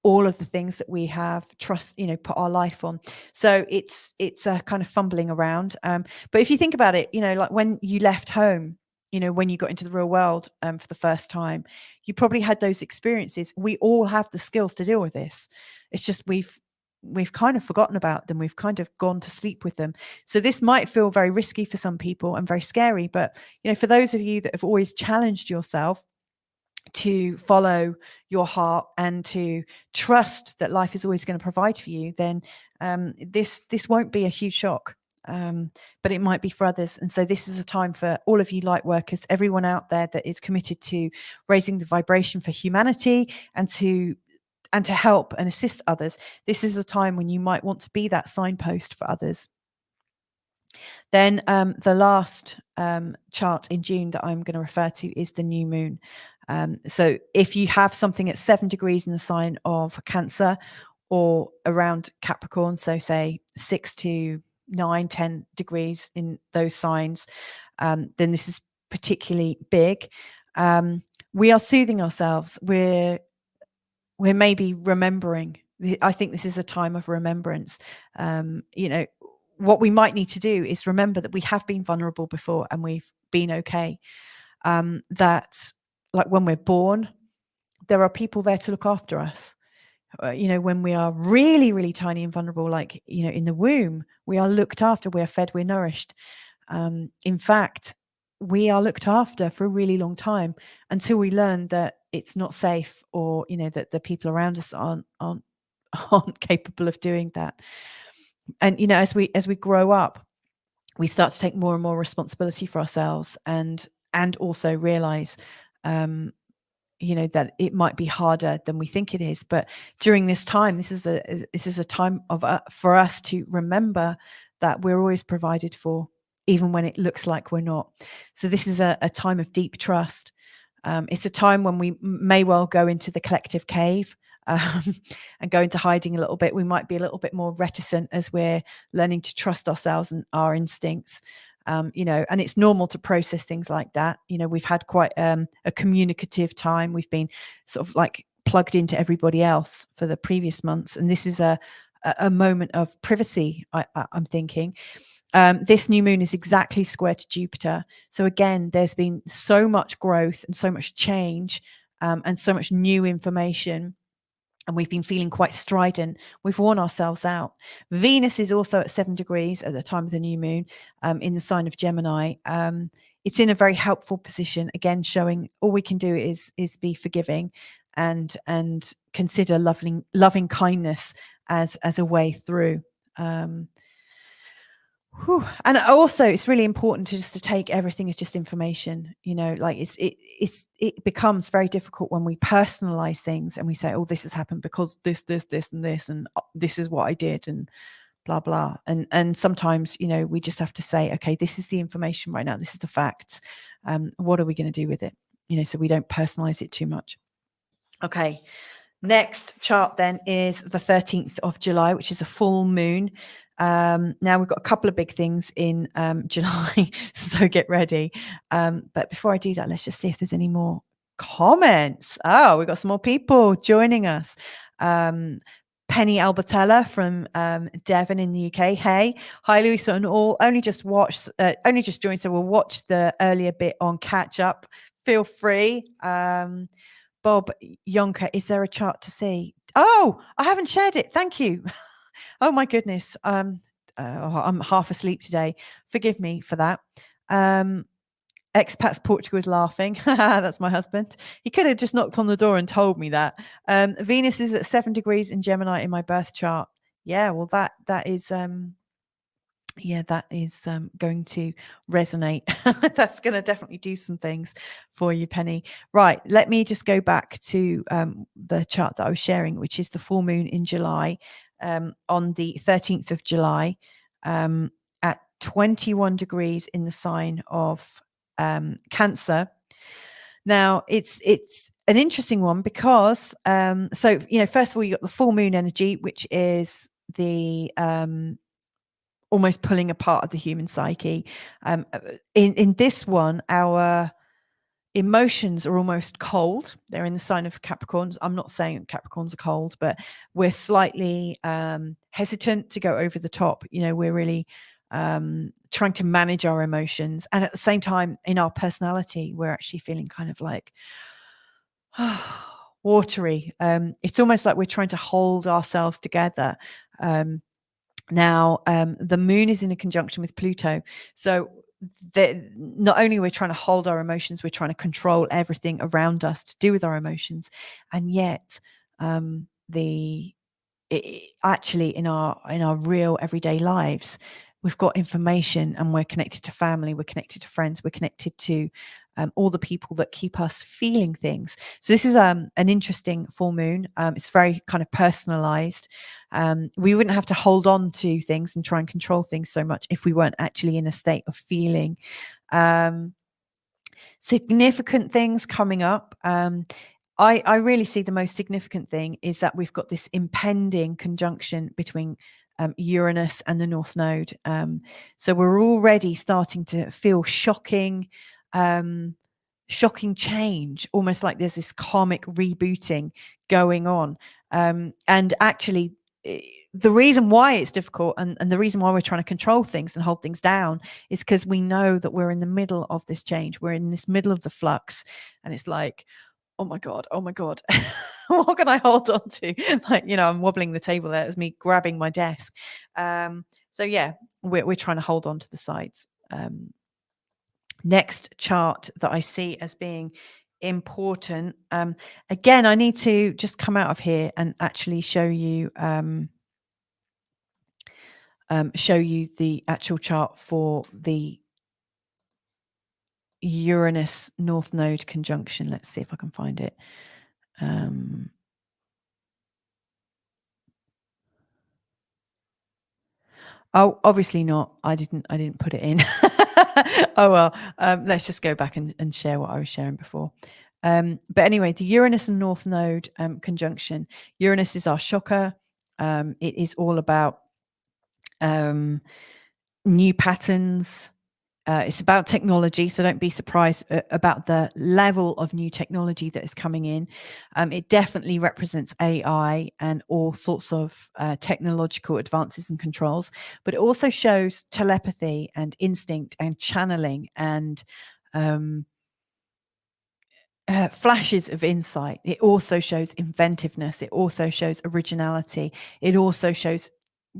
all of the things that we have put our life on. So it's a kind of fumbling around. But if you think about it, like when you left home, when you got into the real world for the first time, you probably had those experiences. We all have the skills to deal with this. It's just we've kind of forgotten about them. We've kind of gone to sleep with them. So this might feel very risky for some people and very scary. But, for those of you that have always challenged yourself to follow your heart and to trust that life is always going to provide for you, then this won't be a huge shock. But it might be for others. And so this is a time for all of you light workers, everyone out there that is committed to raising the vibration for humanity and to help and assist others. This is a time when you might want to be that signpost for others. Then the last chart in June that I'm going to refer to is the new moon. So if you have something at 7 degrees in the sign of Cancer or around Capricorn, so say 6 to 9, 10 degrees in those signs, then this is particularly big. We are soothing ourselves. We're maybe remembering. I think this is a time of remembrance. What we might need to do is remember that we have been vulnerable before and we've been okay. That, like when we're born, there are people there to look after us. When we are really, really tiny and vulnerable, like, in the womb, we are looked after, we are fed, we're nourished. In fact, we are looked after for a really long time until we learn that it's not safe, or that the people around us aren't capable of doing that. And as we grow up, we start to take more and more responsibility for ourselves, and also realize that it might be harder than we think it is. But during this time, this is a time of for us to remember that we're always provided for, even when it looks like we're not. So this is a time of deep trust. It's a time when we may well go into the collective cave, and go into hiding a little bit. We might be a little bit more reticent as we're learning to trust ourselves and our instincts. And it's normal to process things like that. We've had quite a communicative time. We've been sort of like plugged into everybody else for the previous months, and this is a moment of privacy. I'm thinking. This new moon is exactly square to Jupiter. So again, there's been so much growth and so much change, and so much new information. And we've been feeling quite strident. We've worn ourselves out. Venus is also at 7 degrees at the time of the new moon, in the sign of Gemini. It's in a very helpful position, again, showing all we can do is be forgiving and consider loving kindness as a way through. And also, it's really important to take everything as just information. Like it becomes very difficult when we personalize things and we say, "Oh, this has happened because this, and this, and this is what I did," and blah blah. And sometimes, we just have to say, "Okay, this is the information right now. This is the facts. What are we going to do with it?" So we don't personalize it too much. Okay. Next chart then is the 13th of July, which is a full moon. Now we've got a couple of big things in July, so get ready. But before I do that, let's just see if there's any more comments. Oh, we've got some more people joining us. Penny Albertella from Devon in the UK. Hey, hi Louisa and all. Only just joined, so we'll watch the earlier bit on catch up. Feel free. Bob Yonka, is there a chart to see? Oh, I haven't shared it. Thank you. Oh my goodness. I'm half asleep today. Forgive me for that. Expats Portugal is laughing. That's my husband. He could have just knocked on the door and told me that. Venus is at 7 degrees in Gemini in my birth chart. Yeah, well that is going to resonate. That's going to definitely do some things for you, Penny. Right, let me just go back to the chart that I was sharing, which is the full moon in July, on the 13th of July, at 21 degrees in the sign of Cancer. Now, it's an interesting one because, first of all, you got the full moon energy, which is the almost pulling apart of the human psyche. In this one, our emotions are almost cold. They're in the sign of Capricorns. I'm not saying Capricorns are cold, but we're slightly hesitant to go over the top. We're really trying to manage our emotions. And at the same time, in our personality, we're actually feeling kind of like watery. It's almost like we're trying to hold ourselves together. Now, the moon is in a conjunction with Pluto. So not only we're trying to hold our emotions, we're trying to control everything around us to do with our emotions. And yet, actually in our real everyday lives, we've got information and we're connected to family, we're connected to friends, we're connected to all the people that keep us feeling things. So this is an interesting full moon. It's very kind of personalized. We wouldn't have to hold on to things and try and control things so much if we weren't actually in a state of feeling. Significant things coming up. I really see the most significant thing is that we've got this impending conjunction between Uranus and the North Node. So we're already starting to feel shocking change, almost like there's this karmic rebooting going on. And actually, the reason why it's difficult and the reason why we're trying to control things and hold things down is because we know that we're in the middle of this change. We're in this middle of the flux, and it's like, oh my God, what can I hold on to? Like, I'm wobbling the table there. It was me grabbing my desk. So yeah, we're trying to hold on to the sides. Next chart that I see as being important. Again, I need to just come out of here and actually show you the actual chart for the Uranus North Node Conjunction. Let's see if I can find it. Oh, obviously not. I didn't put it in. Oh well. Let's just go back and share what I was sharing before. But anyway, the Uranus and North Node conjunction. Uranus is our shocker. It is all about new patterns. It's about technology, so don't be surprised about the level of new technology that is coming in. It definitely represents AI and all sorts of technological advances and controls, but it also shows telepathy and instinct and channeling and flashes of insight. It also shows inventiveness. It also shows originality. It also shows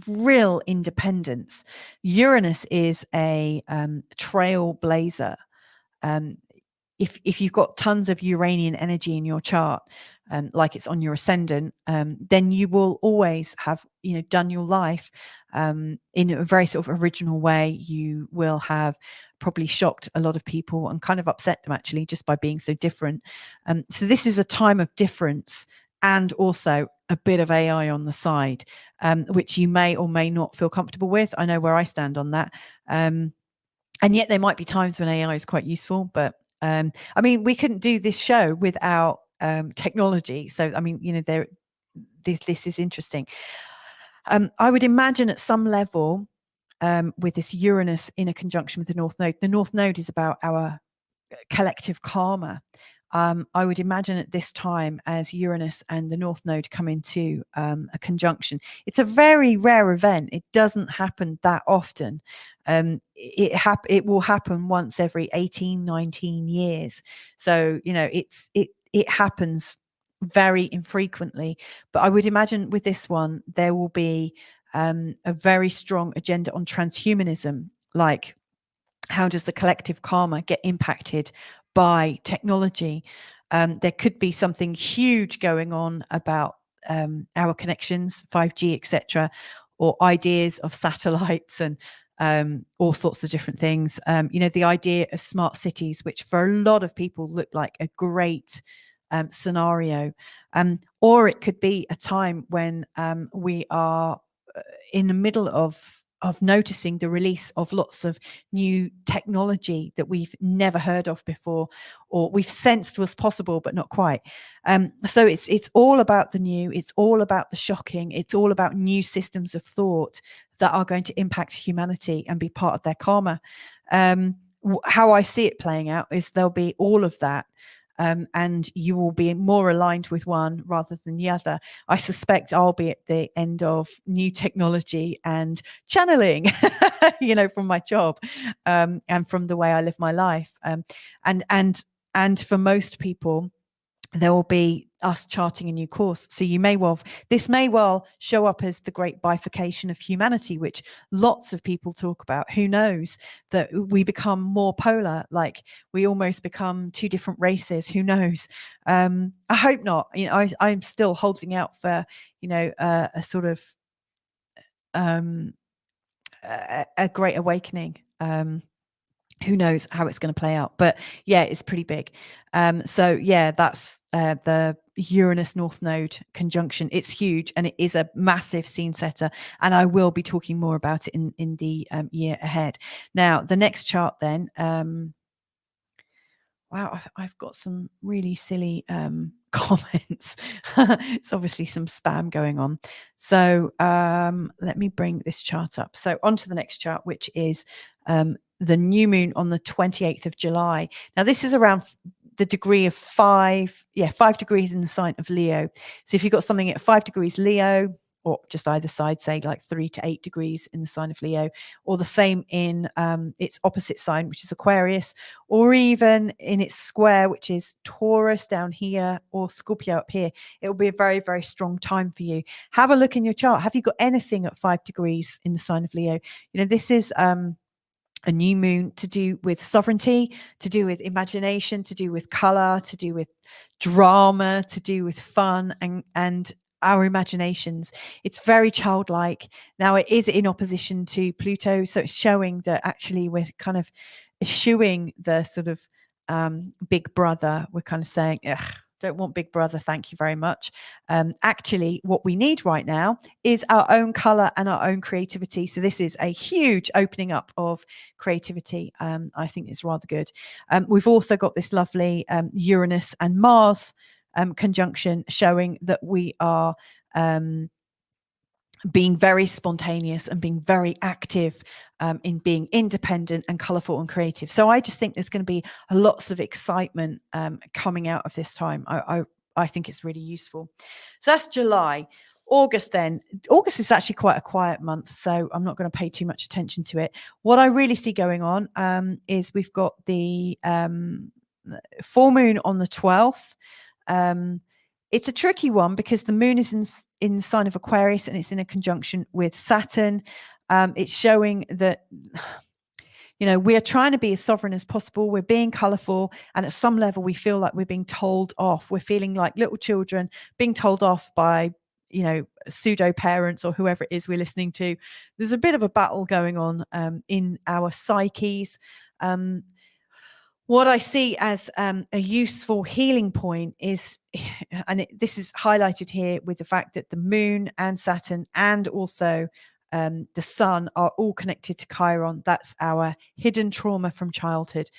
real independence. Uranus is a trailblazer. If you've got tons of Uranian energy in your chart, like it's on your ascendant, then you will always have, done your life in a very sort of original way. You will have probably shocked a lot of people and kind of upset them actually just by being so different. So this is a time of difference and also a bit of AI on the side, which you may or may not feel comfortable with. I know where I stand on that. And yet there might be times when AI is quite useful, but I mean, we couldn't do this show without technology. So, I mean, this is interesting. I would imagine at some level, with this Uranus in a conjunction with the North Node is about our collective karma. I would imagine at this time, as Uranus and the North Node come into a conjunction, it's a very rare event. It doesn't happen that often. It will happen once every 18, 19 years. So, it happens very infrequently. But I would imagine with this one, there will be a very strong agenda on transhumanism, like how does the collective karma get impacted by technology? There could be something huge going on about our connections, 5G, etc., or ideas of satellites and all sorts of different things. The idea of smart cities, which for a lot of people look like a great scenario. Or it could be a time when we are in the middle of noticing the release of lots of new technology that we've never heard of before, or we've sensed was possible but not quite. So it's all about the new, it's all about the shocking, it's all about new systems of thought that are going to impact humanity and be part of their karma. How I see it playing out is there'll be all of that. And you will be more aligned with one rather than the other. I suspect I'll be at the end of new technology and channeling, from my job and from the way I live my life. And for most people, there will be us charting a new course. So this may well show up as the great bifurcation of humanity, which lots of people talk about. Who knows, that we become more polar, like we almost become two different races. Who knows? I hope not. I'm still holding out for, a sort of a great awakening. Who knows how it's going to play out, but yeah, it's pretty big. So yeah, that's the Uranus North Node conjunction. It's huge and it is a massive scene setter, and I will be talking more about it in the year ahead. Now, the next chart then, wow, I've got some really silly comments. It's obviously some spam going on. So let me bring this chart up. So on to the next chart, which is the new moon on the 28th of July. Now, this is around the degree of 5 degrees in the sign of Leo. So if you've got something at 5 degrees Leo, or just either side, say like 3 to 8 degrees in the sign of Leo, or the same in its opposite sign, which is Aquarius, or even in its square, which is Taurus down here, or Scorpio up here, it will be a very, very strong time for you. Have a look in your chart. Have you got anything at 5 degrees in the sign of Leo? This is a new moon to do with sovereignty, to do with imagination, to do with color, to do with drama, to do with fun and our imaginations. It's very childlike. Now it is in opposition to Pluto, so it's showing that actually we're kind of eschewing the sort of big brother. We're kind of saying, ugh, don't want big brother, thank you very much. Actually, what we need right now is our own color and our own creativity. So this is a huge opening up of creativity. I think it's rather good. We've also got this lovely Uranus and Mars conjunction showing that we are being very spontaneous and being very active in being independent and colorful and creative. So I just think there's going to be lots of excitement coming out of this time. I think it's really useful. So that's July. August then. August is actually quite a quiet month, so I'm not going to pay too much attention to it. What I really see going on is we've got the full moon on the 12th. It's a tricky one because the moon is in the sign of Aquarius and it's in a conjunction with Saturn. It's showing that, you know, we're trying to be as sovereign as possible. We're being colorful. And at some level, we feel like we're being told off. We're feeling like little children being told off by, you know, pseudo parents or whoever it is we're listening to. There's a bit of a battle going on in our psyches. What I see as a useful healing point is, and this is highlighted here with the fact that the moon and Saturn and also the sun are all connected to Chiron. That's our hidden trauma from childhood.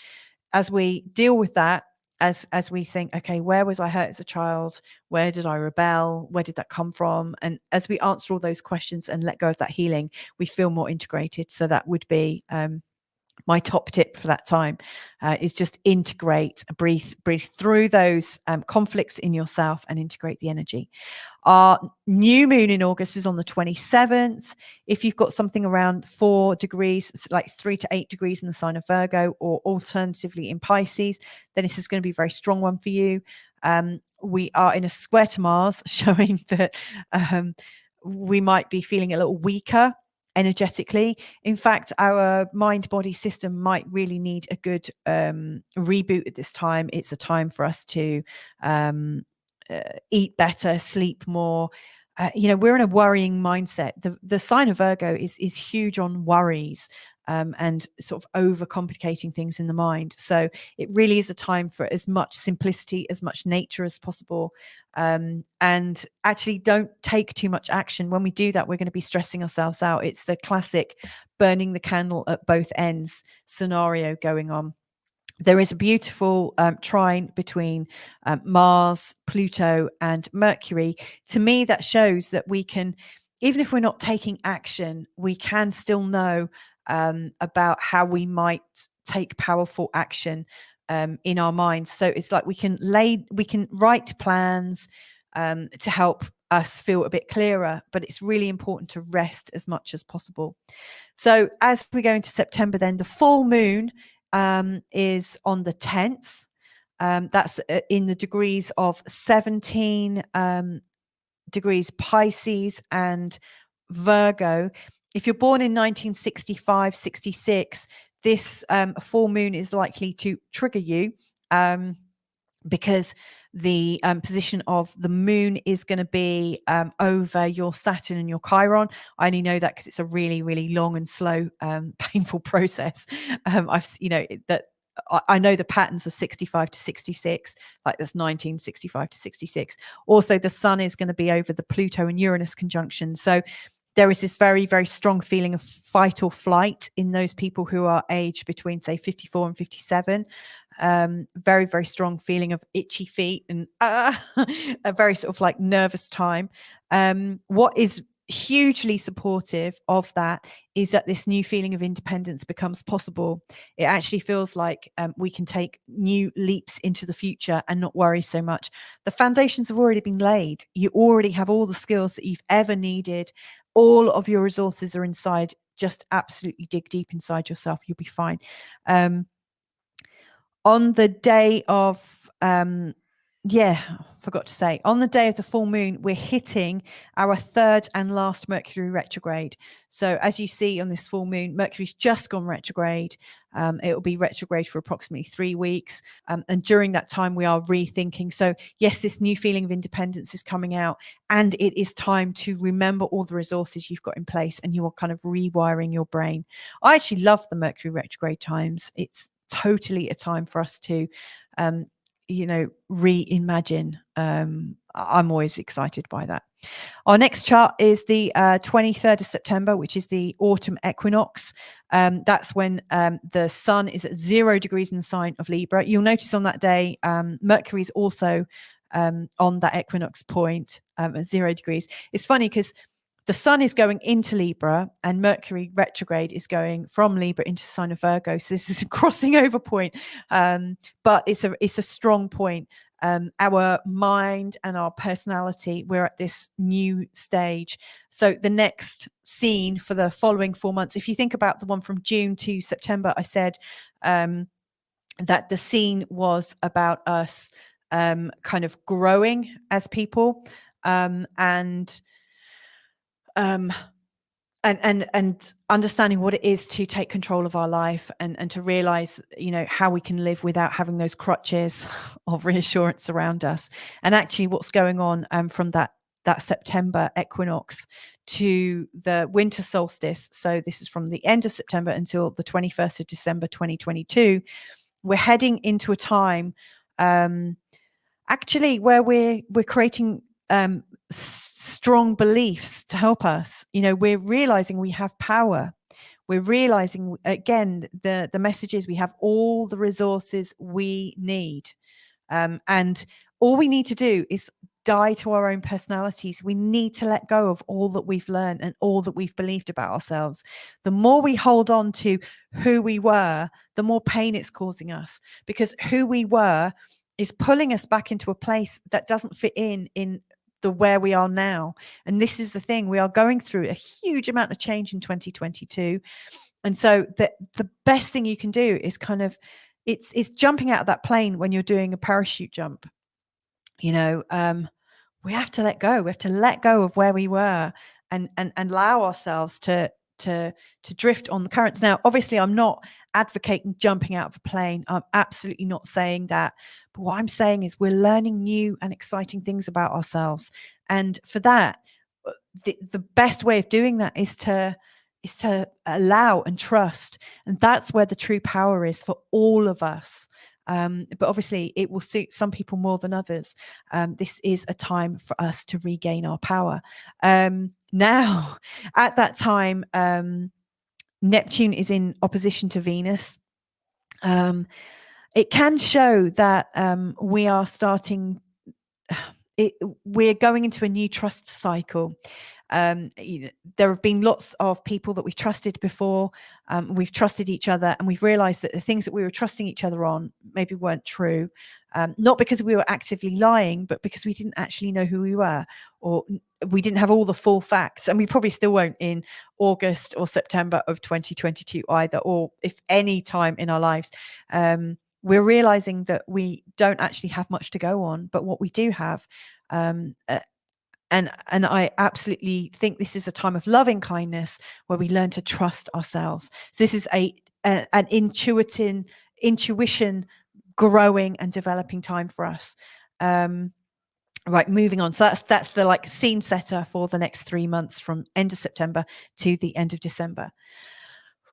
As we deal with that, as we think, okay, where was I hurt as a child? Where did I rebel? Where did that come from? And as we answer all those questions and let go of that healing, we feel more integrated. So that would be my top tip for that time is just integrate, breathe through those conflicts in yourself and integrate the energy. Our new moon in August is on the 27th. If you've got something around 4 degrees, like 3 to 8 degrees in the sign of Virgo, or alternatively in Pisces, then this is going to be a very strong one for you. We are in a square to Mars, showing that we might be feeling a little weaker energetically. In fact, our mind-body system might really need a good reboot at this time. It's a time for us to eat better, sleep more. You know, we're in a worrying mindset. The sign of Virgo is huge on worries and sort of overcomplicating things in the mind. So it really is a time for as much simplicity, as much nature as possible. And actually don't take too much action. When we do that, we're going to be stressing ourselves out. It's the classic burning the candle at both ends scenario going on. There is a beautiful trine between Mars, Pluto, and Mercury. To me, that shows that we can, even if we're not taking action, we can still know about how we might take powerful action in our minds. So it's like we can write plans to help us feel a bit clearer, but it's really important to rest as much as possible. So as we go into September, then the full moon is on the 10th. That's in the degrees of 17 degrees Pisces and Virgo. If you're born in 1965, 66, this full moon is likely to trigger you because the position of the moon is going to be over your Saturn and your Chiron. I only know that because it's a really, really long and slow, painful process. I know the patterns of 65 to 66, like that's 1965 to 66. Also, the sun is going to be over the Pluto and Uranus conjunction. So there is this very, very strong feeling of fight or flight in those people who are aged between, say, 54 and 57. Very, very strong feeling of itchy feet and a very sort of like nervous time. What is hugely supportive of that is that this new feeling of independence becomes possible. It actually feels like we can take new leaps into the future and not worry so much. The foundations have already been laid. You already have all the skills that you've ever needed. All of your resources are inside. Just absolutely dig deep inside yourself. You'll be fine. On the day of forgot to say, on the day of the full moon, we're hitting our third and last Mercury retrograde. So as you see on this full moon, Mercury's just gone retrograde. It will be retrograde for approximately 3 weeks. And during that time, we are rethinking. So yes, this new feeling of independence is coming out, and it is time to remember all the resources you've got in place, and you are kind of rewiring your brain. I actually love the Mercury retrograde times. It's totally a time for us to reimagine. I'm always excited by that. Our next chart is the 23rd of September, which is the autumn equinox. That's when the sun is at 0 degrees in the sign of Libra. You'll notice on that day, Mercury is also on that equinox point at 0 degrees. It's funny because the sun is going into Libra and Mercury retrograde is going from Libra into sign of Virgo. So this is a crossing over point, but it's a strong point. Our mind and our personality, we're at this new stage. So the next scene for the following 4 months, if you think about the one from June to September, I said that the scene was about us kind of growing as people, and understanding what it is to take control of our life, and to realize, how we can live without having those crutches of reassurance around us. And actually what's going on from that September equinox to the winter solstice. So this is from the end of September until the 21st of December, 2022. We're heading into a time actually where we're creating strong beliefs to help us. We're realizing we have power. We're realizing, again, the message is we have all the resources we need, and all we need to do is die to our own personalities. We need to let go of all that we've learned and all that we've believed about ourselves. The more we hold on to who we were, the more pain it's causing us, because who we were is pulling us back into a place that doesn't fit in the where we are now. And this is the thing, we are going through a huge amount of change in 2022. And so the best thing you can do is kind of, it's jumping out of that plane when you're doing a parachute jump. We have to let go. We have to let go of where we were and allow ourselves to drift on the currents. Now, obviously, I'm not advocating jumping out of a plane. I'm absolutely not saying that. But what I'm saying is we're learning new and exciting things about ourselves. And for that, the best way of doing that is to allow and trust. And that's where the true power is for all of us. But obviously it will suit some people more than others. This is a time for us to regain our power. Now, at that time, Neptune is in opposition to Venus. It can show that we are starting, we're going into a new trust cycle. There have been lots of people that we've trusted before. We've trusted each other, and we've realized that the things that we were trusting each other on maybe weren't true. Not because we were actively lying, but because we didn't actually know who we were, or we didn't have all the full facts. And we probably still won't in August or September of 2022 either, or if any time in our lives. We're realizing that we don't actually have much to go on, but what we do have, and I absolutely think this is a time of loving kindness where we learn to trust ourselves. So this is an intuition growing and developing time for us. Right, moving on. So that's the scene setter for the next 3 months, from end of September to the end of December.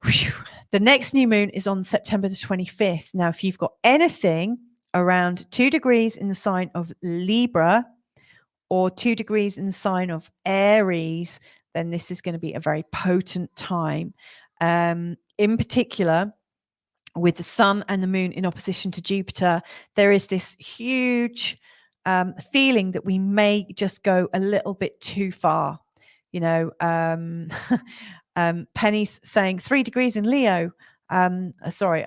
Whew. The next new moon is on September the 25th. Now, if you've got anything around 2 degrees in the sign of Libra, or 2 degrees in the sign of Aries, then this is going to be a very potent time. In particular, with the sun and the moon in opposition to Jupiter, there is this huge feeling that we may just go a little bit too far. Penny's saying 3 degrees in Leo. Sorry,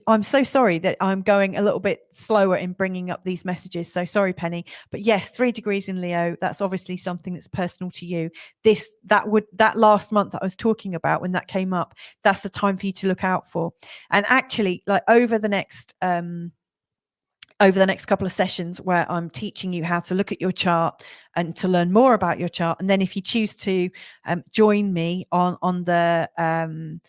I'm so sorry that I'm going a little bit slower in bringing up these messages. So sorry, Penny. But yes, 3 degrees in Leo, that's obviously something that's personal to you. That last month that I was talking about, when that came up, that's the time for you to look out for. And actually, over the next over the next couple of sessions where I'm teaching you how to look at your chart and to learn more about your chart. And then if you choose to join me on the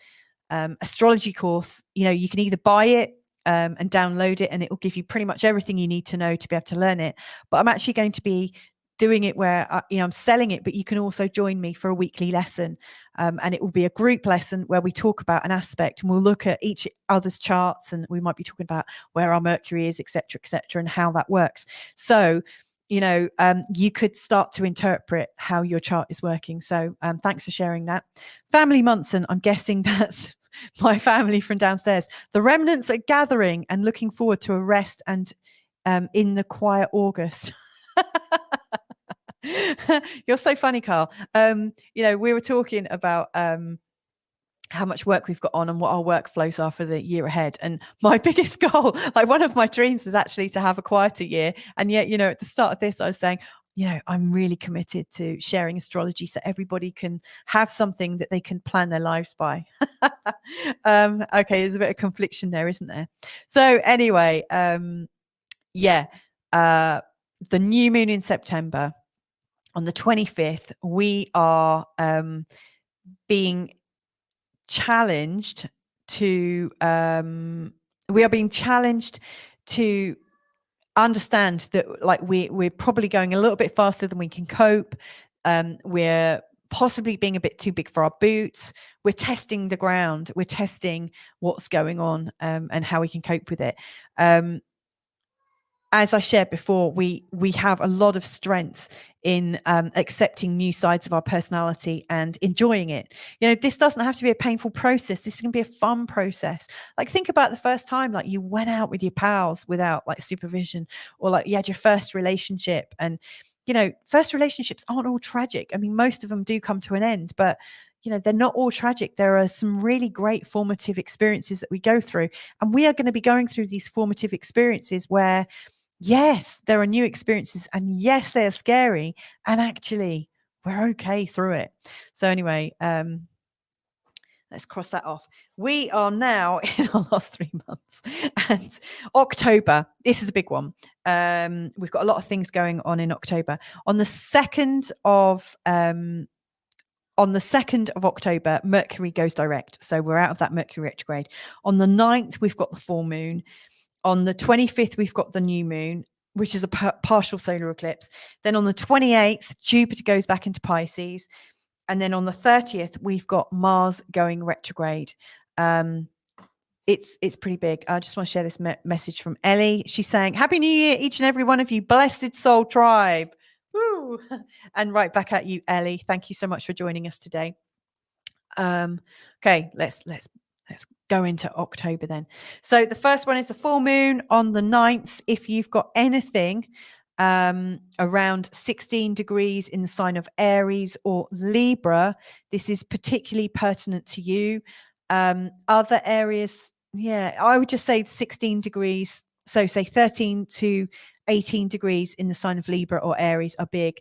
astrology course, you can either buy it and download it, and it will give you pretty much everything you need to know to be able to learn it. But I'm actually going to be doing it where I'm selling it, but you can also join me for a weekly lesson, and it will be a group lesson where we talk about an aspect, and we'll look at each other's charts, and we might be talking about where our Mercury is, etc., and how that works. So you could start to interpret how your chart is working. So thanks for sharing that. Family Munson, I'm guessing that's my family from downstairs. The remnants are gathering and looking forward to a rest and in the quiet August. You're so funny, Carl. We were talking about how much work we've got on and what our workflows are for the year ahead. And my biggest goal, like one of my dreams, is actually to have a quieter year. And yet, at the start of this, I was saying, I'm really committed to sharing astrology so everybody can have something that they can plan their lives by. Okay, there's a bit of confliction there, isn't there? So anyway, the new moon in September on the 25th, we are being challenged to understand that, like, we're probably going a little bit faster than we can cope. We're possibly being a bit too big for our boots. We're testing the ground. We're testing what's going on and how we can cope with it. As I shared before, we have a lot of strengths in accepting new sides of our personality and enjoying it. This doesn't have to be a painful process. This can be a fun process. Like, think about the first time, like, you went out with your pals without like supervision, or like you had your first relationship. And first relationships aren't all tragic. I mean, most of them do come to an end, but they're not all tragic. There are some really great formative experiences that we go through, and we are going to be going through these formative experiences where, yes, there are new experiences, and yes, they're scary, and actually we're okay through it. So anyway, let's cross that off. We are now in our last 3 months, and October, this is a big one. We've got a lot of things going on in October. On the 2nd of October, Mercury goes direct. So we're out of that Mercury retrograde. On the 9th, we've got the full moon. On the 25th, we've got the new moon, which is a partial solar eclipse. Then on the 28th, Jupiter goes back into Pisces. And then on the 30th, we've got Mars going retrograde. It's pretty big. I just want to share this message from Ellie. She's saying, Happy New Year, each and every one of you, blessed soul tribe. Woo! And right back at you, Ellie. Thank you so much for joining us today. Okay, let's go into October then. So the first one is the full moon on the 9th. If you've got anything around 16 degrees in the sign of Aries or Libra, this is particularly pertinent to you. Other areas, I would just say 16 degrees. So say 13 to 18 degrees in the sign of Libra or Aries are big.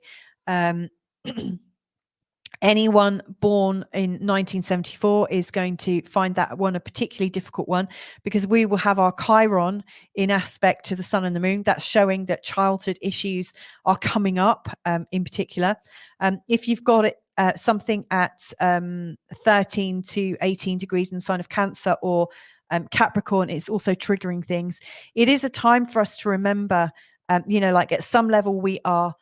Anyone born in 1974 is going to find that one a particularly difficult one, because we will have our Chiron in aspect to the sun and the moon. That's showing that childhood issues are coming up in particular. If you've got it, something at 13 to 18 degrees in the sign of Cancer or Capricorn, it's also triggering things. It is a time for us to remember, like at some level we are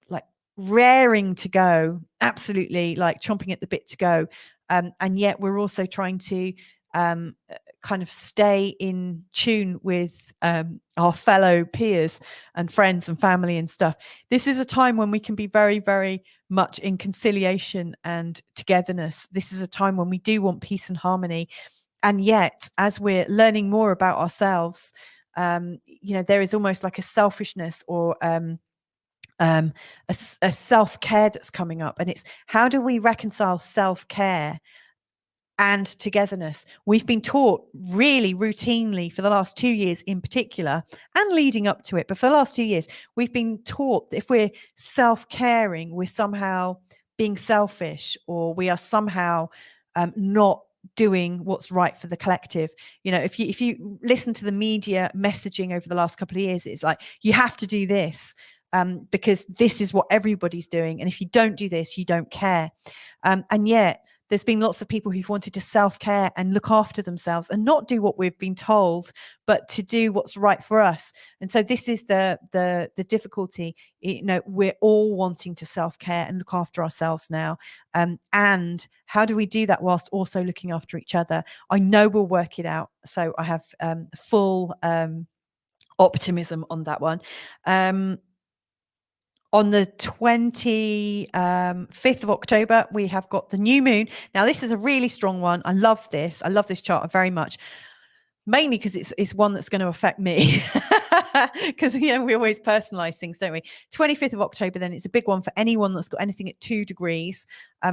like raring to go, absolutely like chomping at the bit to go, and yet we're also trying to kind of stay in tune with our fellow peers and friends and family and stuff. This is a time when we can be very, very much in conciliation and togetherness. This is a time when we do want peace and harmony, and yet as we're learning more about ourselves, there is almost like a selfishness or a self-care that's coming up. And it's, how do we reconcile self-care and togetherness? We've been taught really routinely for the last 2 years in particular, and leading up to it, but for the last 2 years, we've been taught that if we're self-caring, we're somehow being selfish, or we are somehow not doing what's right for the collective. If you listen to the media messaging over the last couple of years, it's like, you have to do this, because this is what everybody's doing, and if you don't do this, you don't care. And yet there's been lots of people who've wanted to self-care and look after themselves and not do what we've been told, but to do what's right for us. And so this is the difficulty. We're all wanting to self-care and look after ourselves now. And how do we do that whilst also looking after each other? I know we'll work it out. So I have full optimism on that one. On the 25th of October, we have got the new moon. Now, this is a really strong one. I love this. I love this chart very much, mainly because it's one that's going to affect me. Because, we always personalize things, don't we? 25th of October, then it's a big one for anyone that's got anything at 2 degrees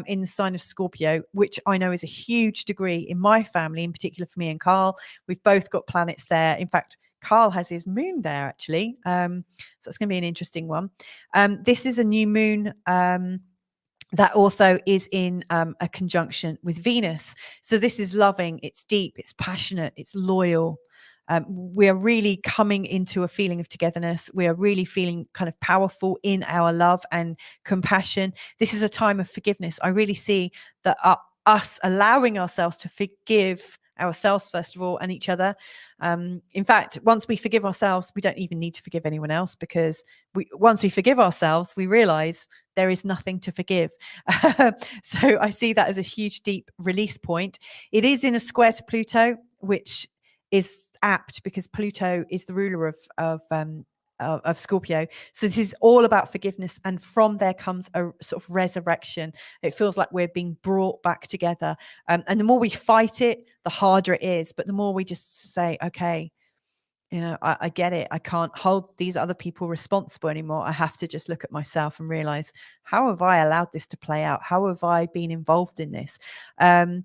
in the sign of Scorpio, which I know is a huge degree in my family, in particular for me and Carl. We've both got planets there. In fact, Carl has his moon there, actually. So it's going to be an interesting one. This is a new moon that also is in a conjunction with Venus. So this is loving, it's deep, it's passionate, it's loyal. We are really coming into a feeling of togetherness. We are really feeling kind of powerful in our love and compassion. This is a time of forgiveness. I really see that us allowing ourselves to forgive ourselves, first of all, and each other. In fact, once we forgive ourselves, we don't even need to forgive anyone else, because once we forgive ourselves, we realize there is nothing to forgive. So I see that as a huge, deep release point. It is in a square to Pluto, which is apt because Pluto is the ruler of Scorpio. So this is all about forgiveness, and from there comes a sort of resurrection. It feels like we're being brought back together, and the more we fight it, the harder it is. But the more we just say, okay, I get it. I can't hold these other people responsible anymore. I have to just look at myself and realize, how have I allowed this to play out? How have I been involved in this? And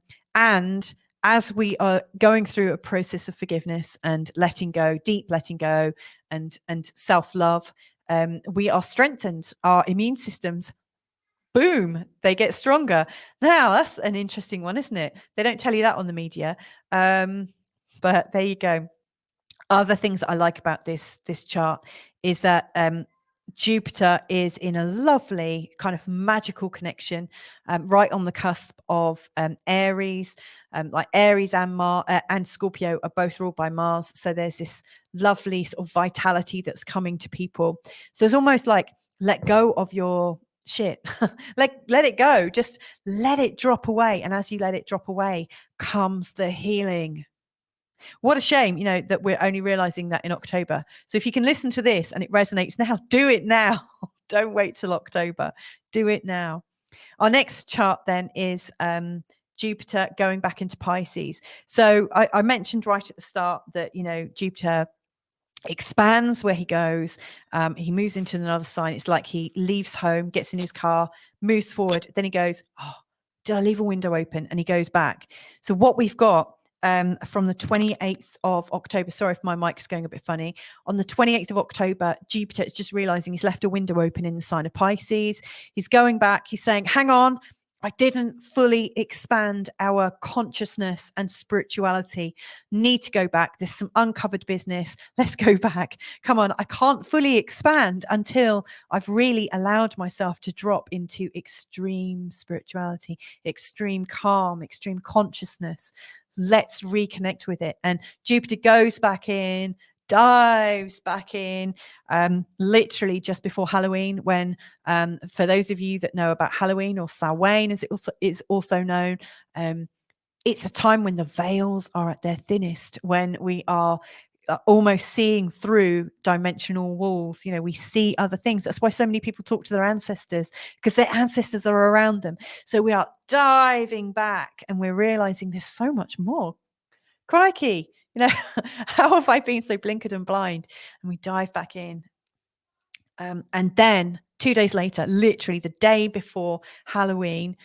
as we are going through a process of forgiveness and letting go, deep letting go, and self-love, we are strengthened. Our immune systems, boom, they get stronger. Now, that's an interesting one, isn't it? They don't tell you that on the media. But there you go. Other things that I like about this chart is that Jupiter is in a lovely kind of magical connection, right on the cusp of Aries. Like Aries and Scorpio are both ruled by Mars. So there's this lovely sort of vitality that's coming to people. So it's almost like, let go of your shit. let it go. Just let it drop away. And as you let it drop away, comes the healing. What a shame, that we're only realizing that in October. So if you can listen to this and it resonates now, do it now. Don't wait till October. Do it now. Our next chart then is Jupiter going back into Pisces. So I mentioned right at the start that, Jupiter expands where he goes. He moves into another sign. It's like he leaves home, gets in his car, moves forward. Then he goes, oh, did I leave a window open? And he goes back. So what we've got from the 28th of October, sorry if my mic's going a bit funny. On the 28th of October, Jupiter is just realizing he's left a window open in the sign of Pisces. He's going back. He's saying, hang on, I didn't fully expand our consciousness and spirituality. Need to go back. There's some uncovered business. Let's go back. Come on. I can't fully expand until I've really allowed myself to drop into extreme spirituality, extreme calm, extreme consciousness. Let's reconnect with it. And Jupiter goes back in, dives back in, literally just before Halloween, when for those of you that know about Halloween, or Samhain as it also is also known, it's a time when the veils are at their thinnest, when we are almost seeing through dimensional walls. We see other things. That's why so many people talk to their ancestors, because their ancestors are around them. So we are diving back and we're realizing there's so much more. Crikey, how have I been so blinkered and blind? And we dive back in. And then 2 days later, literally the day before Halloween,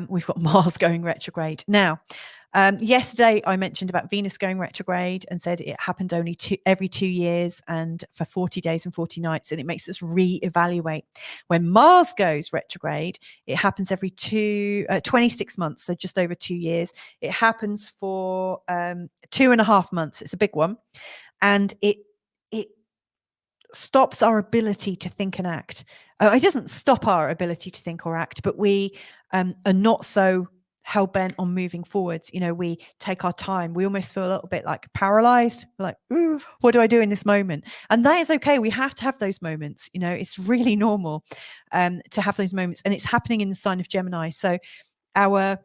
we've got Mars going retrograde. Now, yesterday I mentioned about Venus going retrograde and said it happened only every 2 years and for 40 days and 40 nights, and it makes us re-evaluate. When Mars goes retrograde, it happens every 26 months, so just over 2 years. It happens for 2.5 months. It's a big one, and it stops our ability to think and act. It doesn't stop our ability to think or act, but we are not so hell-bent on moving forwards. We take our time. We almost feel a little bit like paralyzed. We're like, ooh, what do I do in this moment? And that is okay. We have to have those moments. It's really normal to have those moments. And it's happening in the sign of Gemini. So our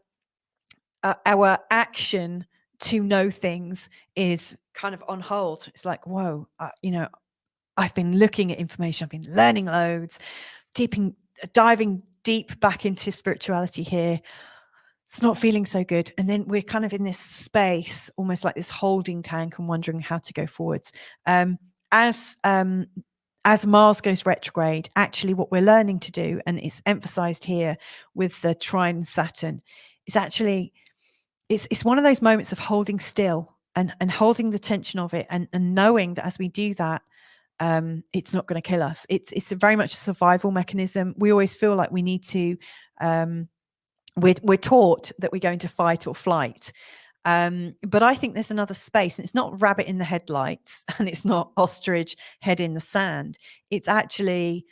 action to know things is kind of on hold. It's like, whoa, I've been looking at information. I've been learning loads, diving deep back into spirituality here. It's not feeling so good. And then we're kind of in this space, almost like this holding tank and wondering how to go forwards. As Mars goes retrograde, actually what we're learning to do, and it's emphasized here with the Trine Saturn, is actually, it's one of those moments of holding still and holding the tension of it and knowing that as we do that, it's not going to kill us. It's very much a survival mechanism. We always feel like we need to, we're taught that we're going to fight or flight. But I think there's another space, and it's not rabbit in the headlights and it's not ostrich head in the sand. It's actually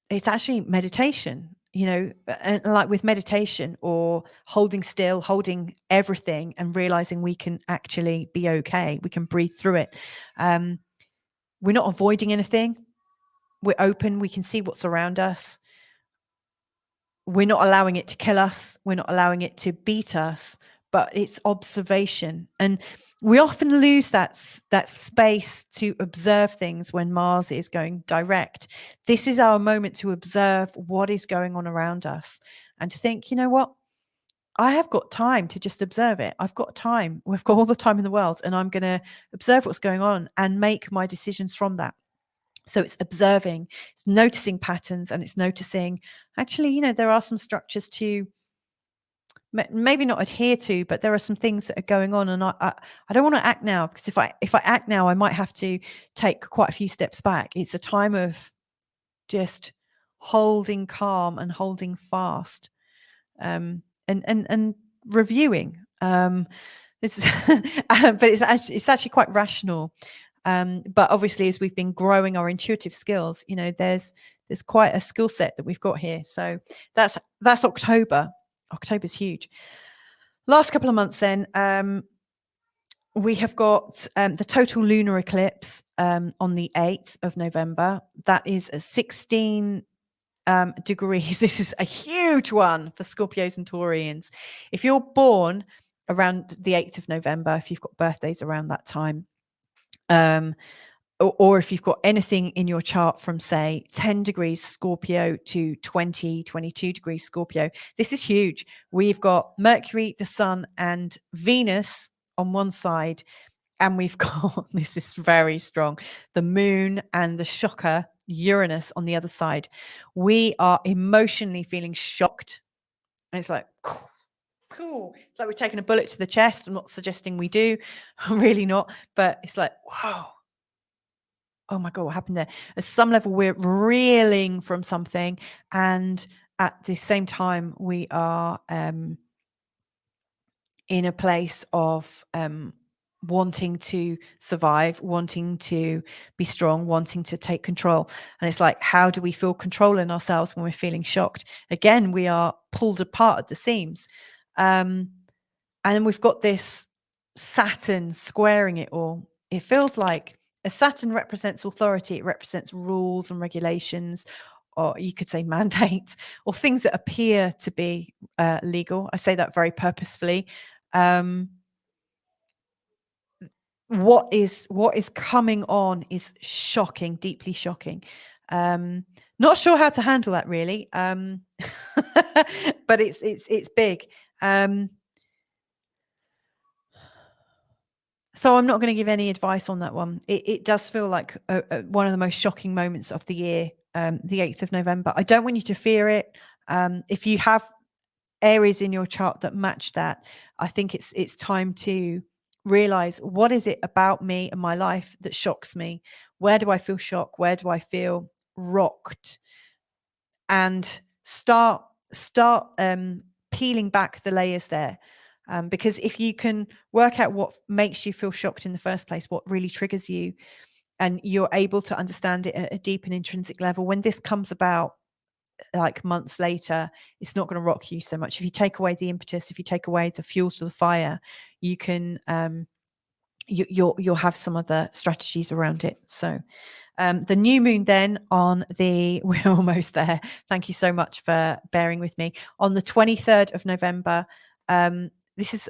meditation, and like with meditation or holding still, holding everything and realizing we can actually be okay. We can breathe through it. We're not avoiding anything. We're open. We can see what's around us. We're not allowing it to kill us. We're not allowing it to beat us, but it's observation. And we often lose that space to observe things when Mars is going direct. This is our moment to observe what is going on around us and to think, you know what? I have got time to just observe it. I've got time. We've got all the time in the world, and I'm going to observe what's going on and make my decisions from that. So it's observing, it's noticing patterns, and it's noticing, actually, there are some structures to maybe not adhere to, but there are some things that are going on, and I don't want to act now, because if I act now, I might have to take quite a few steps back. It's a time of just holding calm and holding fast, and reviewing. This, but it's actually quite rational. But obviously, as we've been growing our intuitive skills, there's quite a skill set that we've got here. So that's October. October's huge. Last couple of months then, we have got the total lunar eclipse on the 8th of November. That is a 16 degrees. This is a huge one for Scorpios and Taurians. If you're born around the 8th of November, if you've got birthdays around that time, or if you've got anything in your chart from, say, 10 degrees Scorpio to 22 degrees Scorpio, this is huge. We've got Mercury, the Sun, and Venus on one side, and we've got, this is very strong, the Moon and the shocker, Uranus, on the other side. We are emotionally feeling shocked. And it's like, cool. It's like we're taking a bullet to the chest. I'm not suggesting we do. I'm really not. But it's like, whoa. Oh my God, what happened there? At some level, we're reeling from something. And at the same time, we are in a place of wanting to survive, wanting to be strong, wanting to take control. And it's like, how do we feel control in ourselves when we're feeling shocked? Again, we are pulled apart at the seams. And then we've got this Saturn squaring it all. It feels like a Saturn represents authority. It represents rules and regulations, or you could say mandates, or things that appear to be legal. I say that very purposefully. What is coming on is shocking, deeply shocking. Not sure how to handle that really, but it's big. So I'm not going to give any advice on that one. It does feel like one of the most shocking moments of the year, the 8th of November. I don't want you to fear it. If you have areas in your chart that match that, I think it's time to realize, what is it about me and my life that shocks me? Where do I feel shocked? Where do I feel rocked? And start peeling back the layers there. Because if you can work out what makes you feel shocked in the first place, what really triggers you, and you're able to understand it at a deep and intrinsic level, when this comes about like months later, it's not going to rock you so much. If you take away the impetus, if you take away the fuels to the fire, you can you'll have some other strategies around it. So the new moon then on the, we're almost there. Thank you so much for bearing with me. On the 23rd of November, this is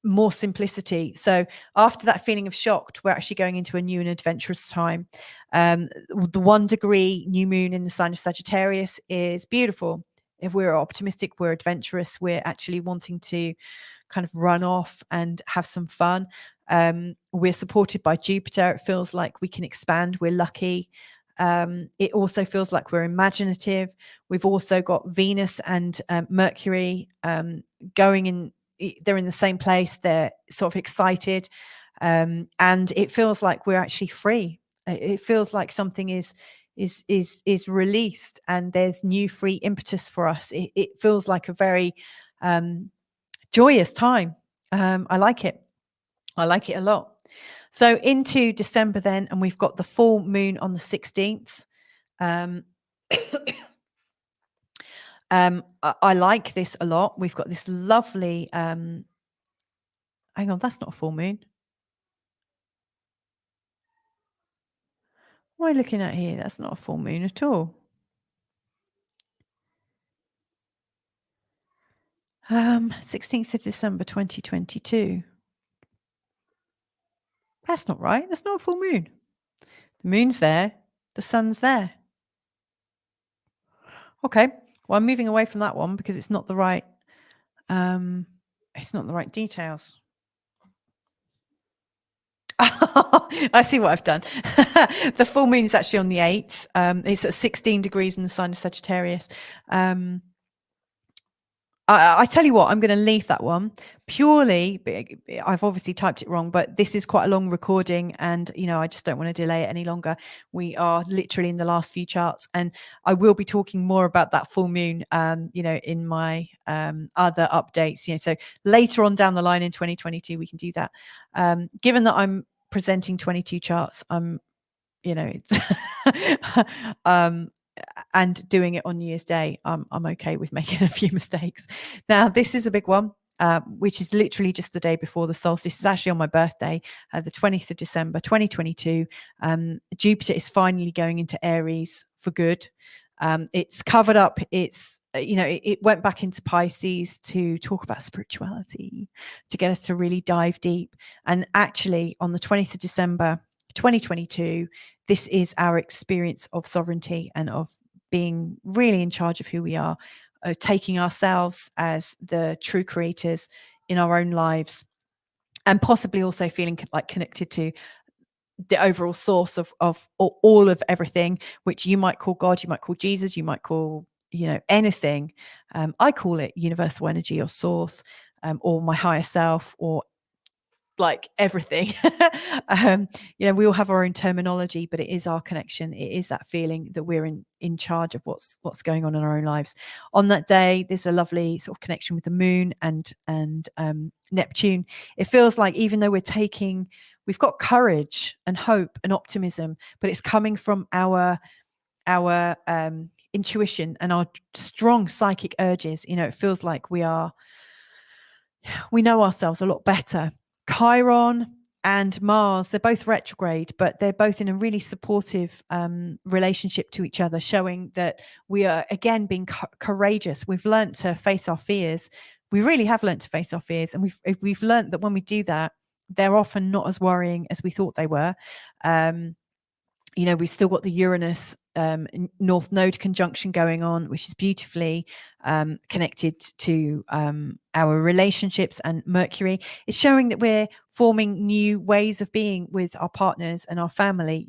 more simplicity. So after that feeling of shocked, we're actually going into a new and adventurous time. The 1 degree new moon in the sign of Sagittarius is beautiful. If we're optimistic, we're adventurous, we're actually wanting to kind of run off and have some fun. We're supported by Jupiter. It feels like we can expand. We're lucky. It also feels like we're imaginative. We've also got Venus and Mercury going in. They're in the same place. They're sort of excited, and it feels like we're actually free. It feels like something is released, and there's new free impetus for us. It feels like a very joyous time. I like it. I like it a lot. So into December then, and we've got the full moon on the 16th. I like this a lot. We've got this lovely, hang on, that's not a full moon. What am I looking at here? That's not a full moon at all. 16th of December 2022. That's not right. That's not a full moon. The moon's there. The sun's there. Okay. Well, I'm moving away from that one because it's not the right details. I see what I've done. The full moon is actually on the 8th. It's at 16 degrees in the sign of Sagittarius. I tell you what, I'm going to leave that one purely. I've obviously typed it wrong, but this is quite a long recording, and I just don't want to delay it any longer. We are literally in the last few charts, and I will be talking more about that full moon, in my other updates. So later on down the line in 2022, we can do that. Given that I'm presenting 22 charts, it's and doing it on New Year's Day, I'm okay with making a few mistakes. Now, this is a big one, which is literally just the day before the solstice. It's actually on my birthday, the 20th of December, 2022. Jupiter is finally going into Aries for good. It's covered up. It's, it went back into Pisces to talk about spirituality, to get us to really dive deep. And actually, on the 20th of December, 2022, this is our experience of sovereignty and of being really in charge of who we are, taking ourselves as the true creators in our own lives, and possibly also feeling like connected to the overall source of all of everything, which you might call God, you might call Jesus, you might call anything. I call it universal energy or source, or my higher self, or like everything. We all have our own terminology, but it is our connection. It is that feeling that we're in charge of what's going on in our own lives. On that day, there's a lovely sort of connection with the moon and Neptune. It feels like, even though we've got courage and hope and optimism, but it's coming from our intuition and our strong psychic urges. It feels like we know ourselves a lot better. Chiron and Mars, they're both retrograde, but they're both in a really supportive relationship to each other, showing that we are, again, being courageous. We've learned to face our fears. We really have learned to face our fears. And we've learned that when we do that, they're often not as worrying as we thought they were. We've still got the Uranus North Node Conjunction going on, which is beautifully connected to our relationships and Mercury. It's showing that we're forming new ways of being with our partners and our family.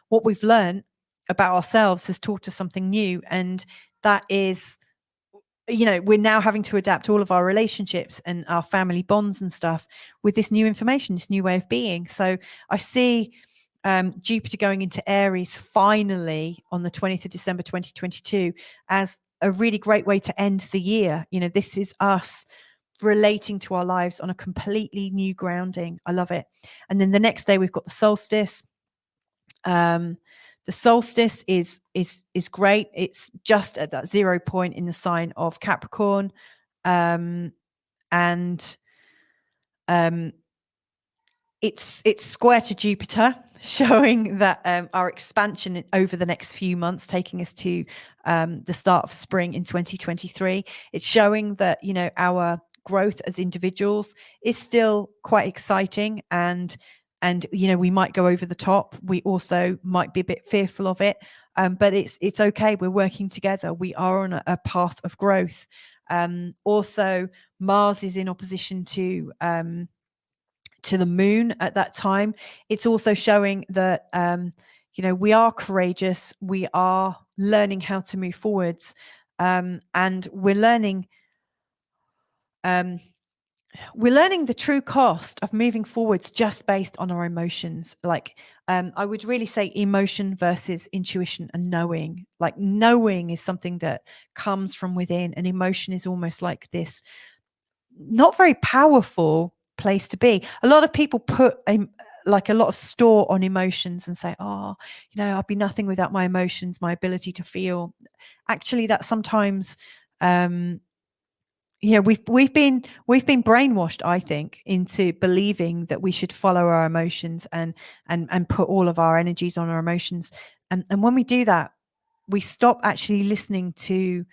What we've learned about ourselves has taught us something new, and that is we're now having to adapt all of our relationships and our family bonds and stuff with this new information, this new way of being. So I see Jupiter going into Aries finally on the 20th of December 2022 as a really great way to end the year. This is us relating to our lives on a completely new grounding. I love it. And then the next day we've got the solstice. The solstice is great. It's just at that 0 point in the sign of Capricorn, and it's square to Jupiter, showing that our expansion over the next few months, taking us to the start of spring in 2023. It's showing that our growth as individuals is still quite exciting, and we might go over the top. We also might be a bit fearful of it, but it's okay. We're working together. We are on a path of growth. Also, Mars is in opposition to the moon at that time. It's also showing that we are courageous. We are learning how to move forwards, and we're learning the true cost of moving forwards just based on our emotions. I would really say emotion versus intuition and knowing. Knowing is something that comes from within, and emotion is almost like this not very powerful place to be. A lot of people put a lot of store on emotions and say, I'd be nothing without my emotions, my ability to feel. Actually, that sometimes we've been brainwashed, I think, into believing that we should follow our emotions and put all of our energies on our emotions. And when we do that, we stop actually listening to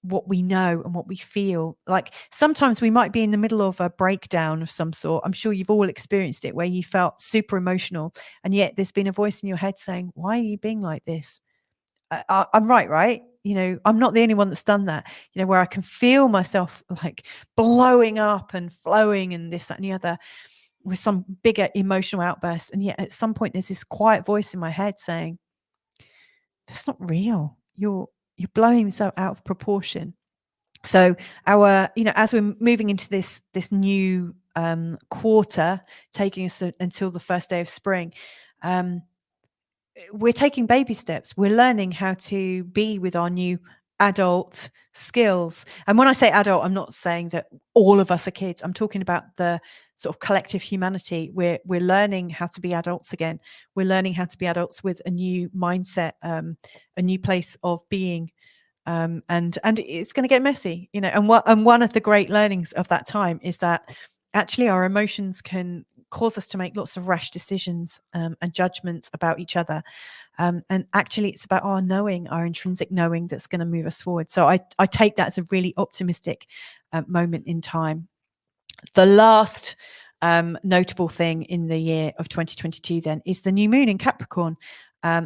what we know and what we feel. Like sometimes we might be in the middle of a breakdown of some sort. I'm sure you've all experienced it, where you felt super emotional, and yet there's been a voice in your head saying, why are you being like this? I'm right? I'm not the only one that's done that, where I can feel myself like blowing up and flowing and this, that, and the other with some bigger emotional outburst. And yet at some point there's this quiet voice in my head saying, that's not real. You're blowing this out of proportion. So as we're moving into this new quarter, taking us until the first day of spring, we're taking baby steps. We're learning how to be with our new adult skills. And when I say adult, I'm not saying that all of us are kids. I'm talking about the sort of collective humanity. We're learning how to be adults again. We're learning how to be adults with a new mindset, a new place of being. And it's going to get messy, and one of the great learnings of that time is that actually our emotions can cause us to make lots of rash decisions and judgments about each other. And actually it's about our knowing, our intrinsic knowing, that's going to move us forward. So I take that as a really optimistic moment in time. The last notable thing in the year of 2022 then is the new moon in Capricorn,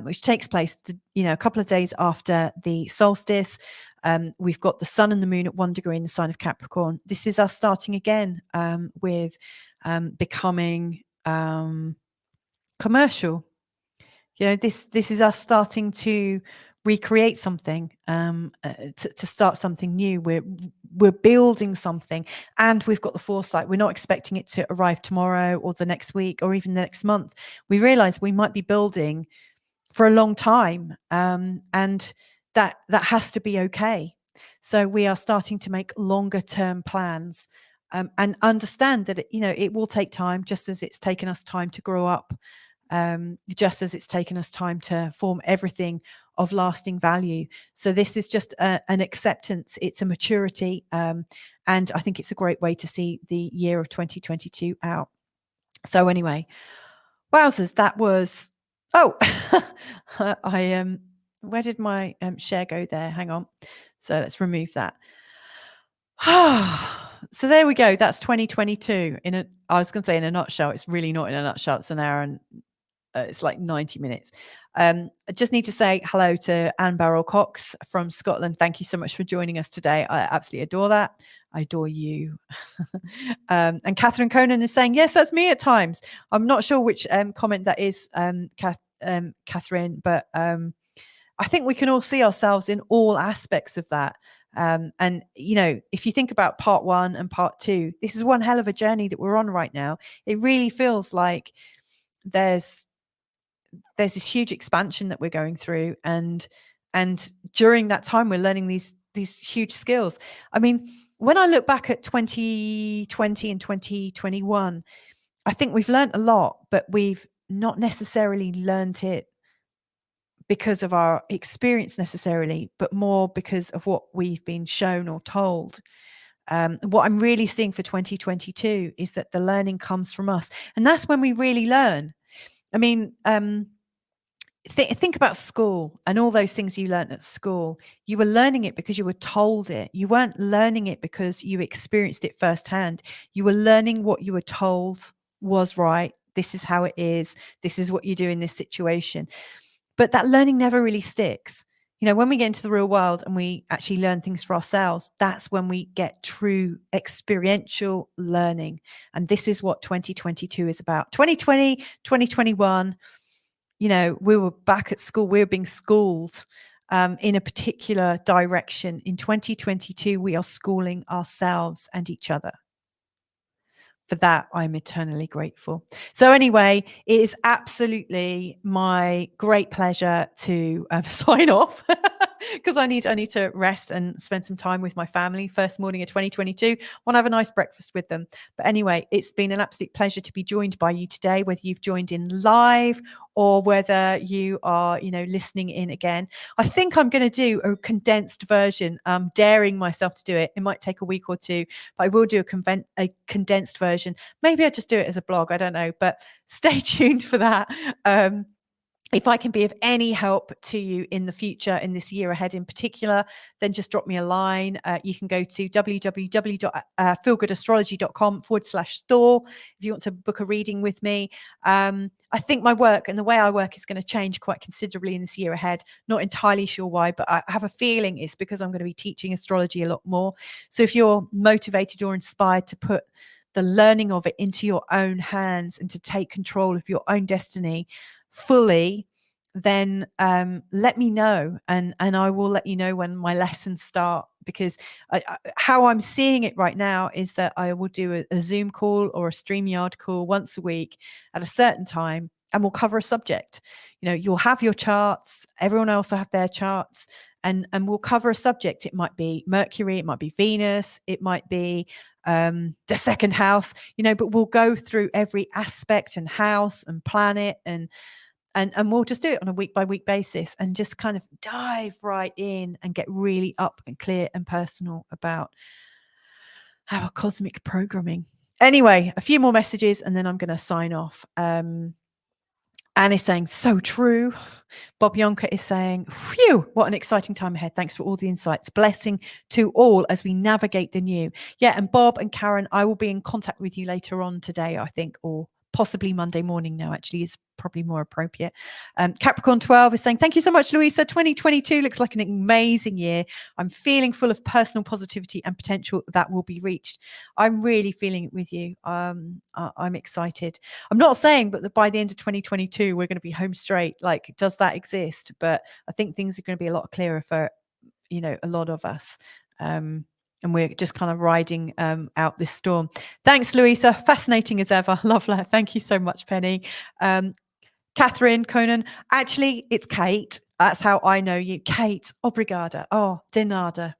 which takes place a couple of days after the solstice. We've got the sun and the moon at 1 degree in the sign of Capricorn. This is us starting again with becoming commercial. This is us starting to recreate something, to start something new. We're building something, and we've got the foresight. We're not expecting it to arrive tomorrow or the next week or even the next month. We realize we might be building for a long time, and that has to be okay. So we are starting to make longer term plans, and understand that it will take time, just as it's taken us time to grow up, just as it's taken us time to form everything of lasting value. So this is just an acceptance. It's a maturity, and I think it's a great way to see the year of 2022 out. So anyway, wowzers, that was where did my share go there? Hang on. So let's remove that. So there we go. That's 2022 I was going to say in a nutshell. It's really not in a nutshell. It's an hour and it's like 90 minutes. I just need to say hello to Anne Barrell Cox from Scotland. Thank you so much for joining us today. I absolutely adore that. I adore you. And Catherine Conan is saying, yes, that's me at times. I'm not sure which comment that is, Catherine, but I think we can all see ourselves in all aspects of that. And, you know, if you think about part 1 and part 2, this is one hell of a journey that we're on right now. It really feels like there's this huge expansion that we're going through. And during that time, we're learning these huge skills. I mean, when I look back at 2020 and 2021, I think we've learned a lot, but we've not necessarily learned it because of our experience necessarily, but more because of what we've been shown or told. What I'm really seeing for 2022 is that the learning comes from us. And that's when we really learn. I mean, think about school and all those things you learned at school. You were learning it because you were told it. You weren't learning it because you experienced it firsthand. You were learning what you were told was right. This is how it is. This is what you do in this situation. But that learning never really sticks. You know, when we get into the real world and we actually learn things for ourselves, that's when we get true experiential learning. And this is what 2022 is about. 2020, 2021, you know, we were back at school, we were being schooled in a particular direction. In 2022, we are schooling ourselves and each other. For that, I'm eternally grateful. So anyway, it is absolutely my great pleasure to sign off because I need to rest and spend some time with my family. First morning of 2022, want to have a nice breakfast with them. But anyway, it's been an absolute pleasure to be joined by you today, whether you've joined in live or whether you are, you know, listening in again. I think I'm going to do a condensed version. I'm daring myself to do it. It might take a week or two, but I will do a condensed version. Maybe I'll just do it as a blog. I don't know, but stay tuned for that. If I can be of any help to you in the future, in this year ahead in particular, then just drop me a line. You can go to www.feelgoodastrology.com/store if you want to book a reading with me. I think my work and the way I work is going to change quite considerably in this year ahead. Not entirely sure why, but I have a feeling it's because I'm going to be teaching astrology a lot more. So if you're motivated or inspired to put the learning of it into your own hands and to take control of your own destiny fully, then let me know, and I will let you know when my lessons start, because how I'm seeing it right now is that I will do a Zoom call or a StreamYard call once a week at a certain time, and we'll cover a subject. You know, you'll have your charts, everyone else will have their charts, and we'll cover a subject. It might be Mercury, it might be Venus, it might be the second house, you know, but we'll go through every aspect and house and planet, and we'll just do it on a week by week basis and just kind of dive right in and get really up and clear and personal about our cosmic programming. Anyway, a few more messages and then I'm going to sign off. Anne is saying, so true. Bob Yonka is saying, phew, what an exciting time ahead. Thanks for all the insights. Blessing to all as we navigate the new. Yeah, and Bob and Karen, I will be in contact with you later on today, I think, or possibly Monday morning now, actually, is probably more appropriate. Capricorn 12 is saying, thank you so much, Louisa. 2022 looks like an amazing year. I'm feeling full of personal positivity and potential that will be reached. I'm really feeling it with you. I'm excited. I'm not saying, but that by the end of 2022, we're going to be home straight. Like, does that exist? But I think things are going to be a lot clearer for, you know, a lot of us. And we're just kind of riding out this storm. Thanks, Louisa. Fascinating as ever. Love that. Thank you so much, Penny. Catherine, Conan. Actually, it's Kate. That's how I know you. Kate, obrigada. Oh, de nada.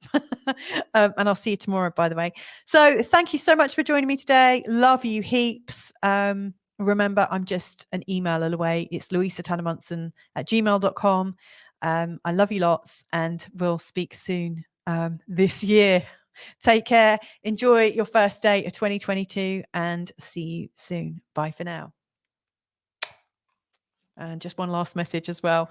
And I'll see you tomorrow, by the way. So thank you so much for joining me today. Love you heaps. Remember, I'm just an email away. It's louisatannermunson@gmail.com. I love you lots, and we'll speak soon this year. Take care. Enjoy your first day of 2022 and see you soon. Bye for now. And just one last message as well.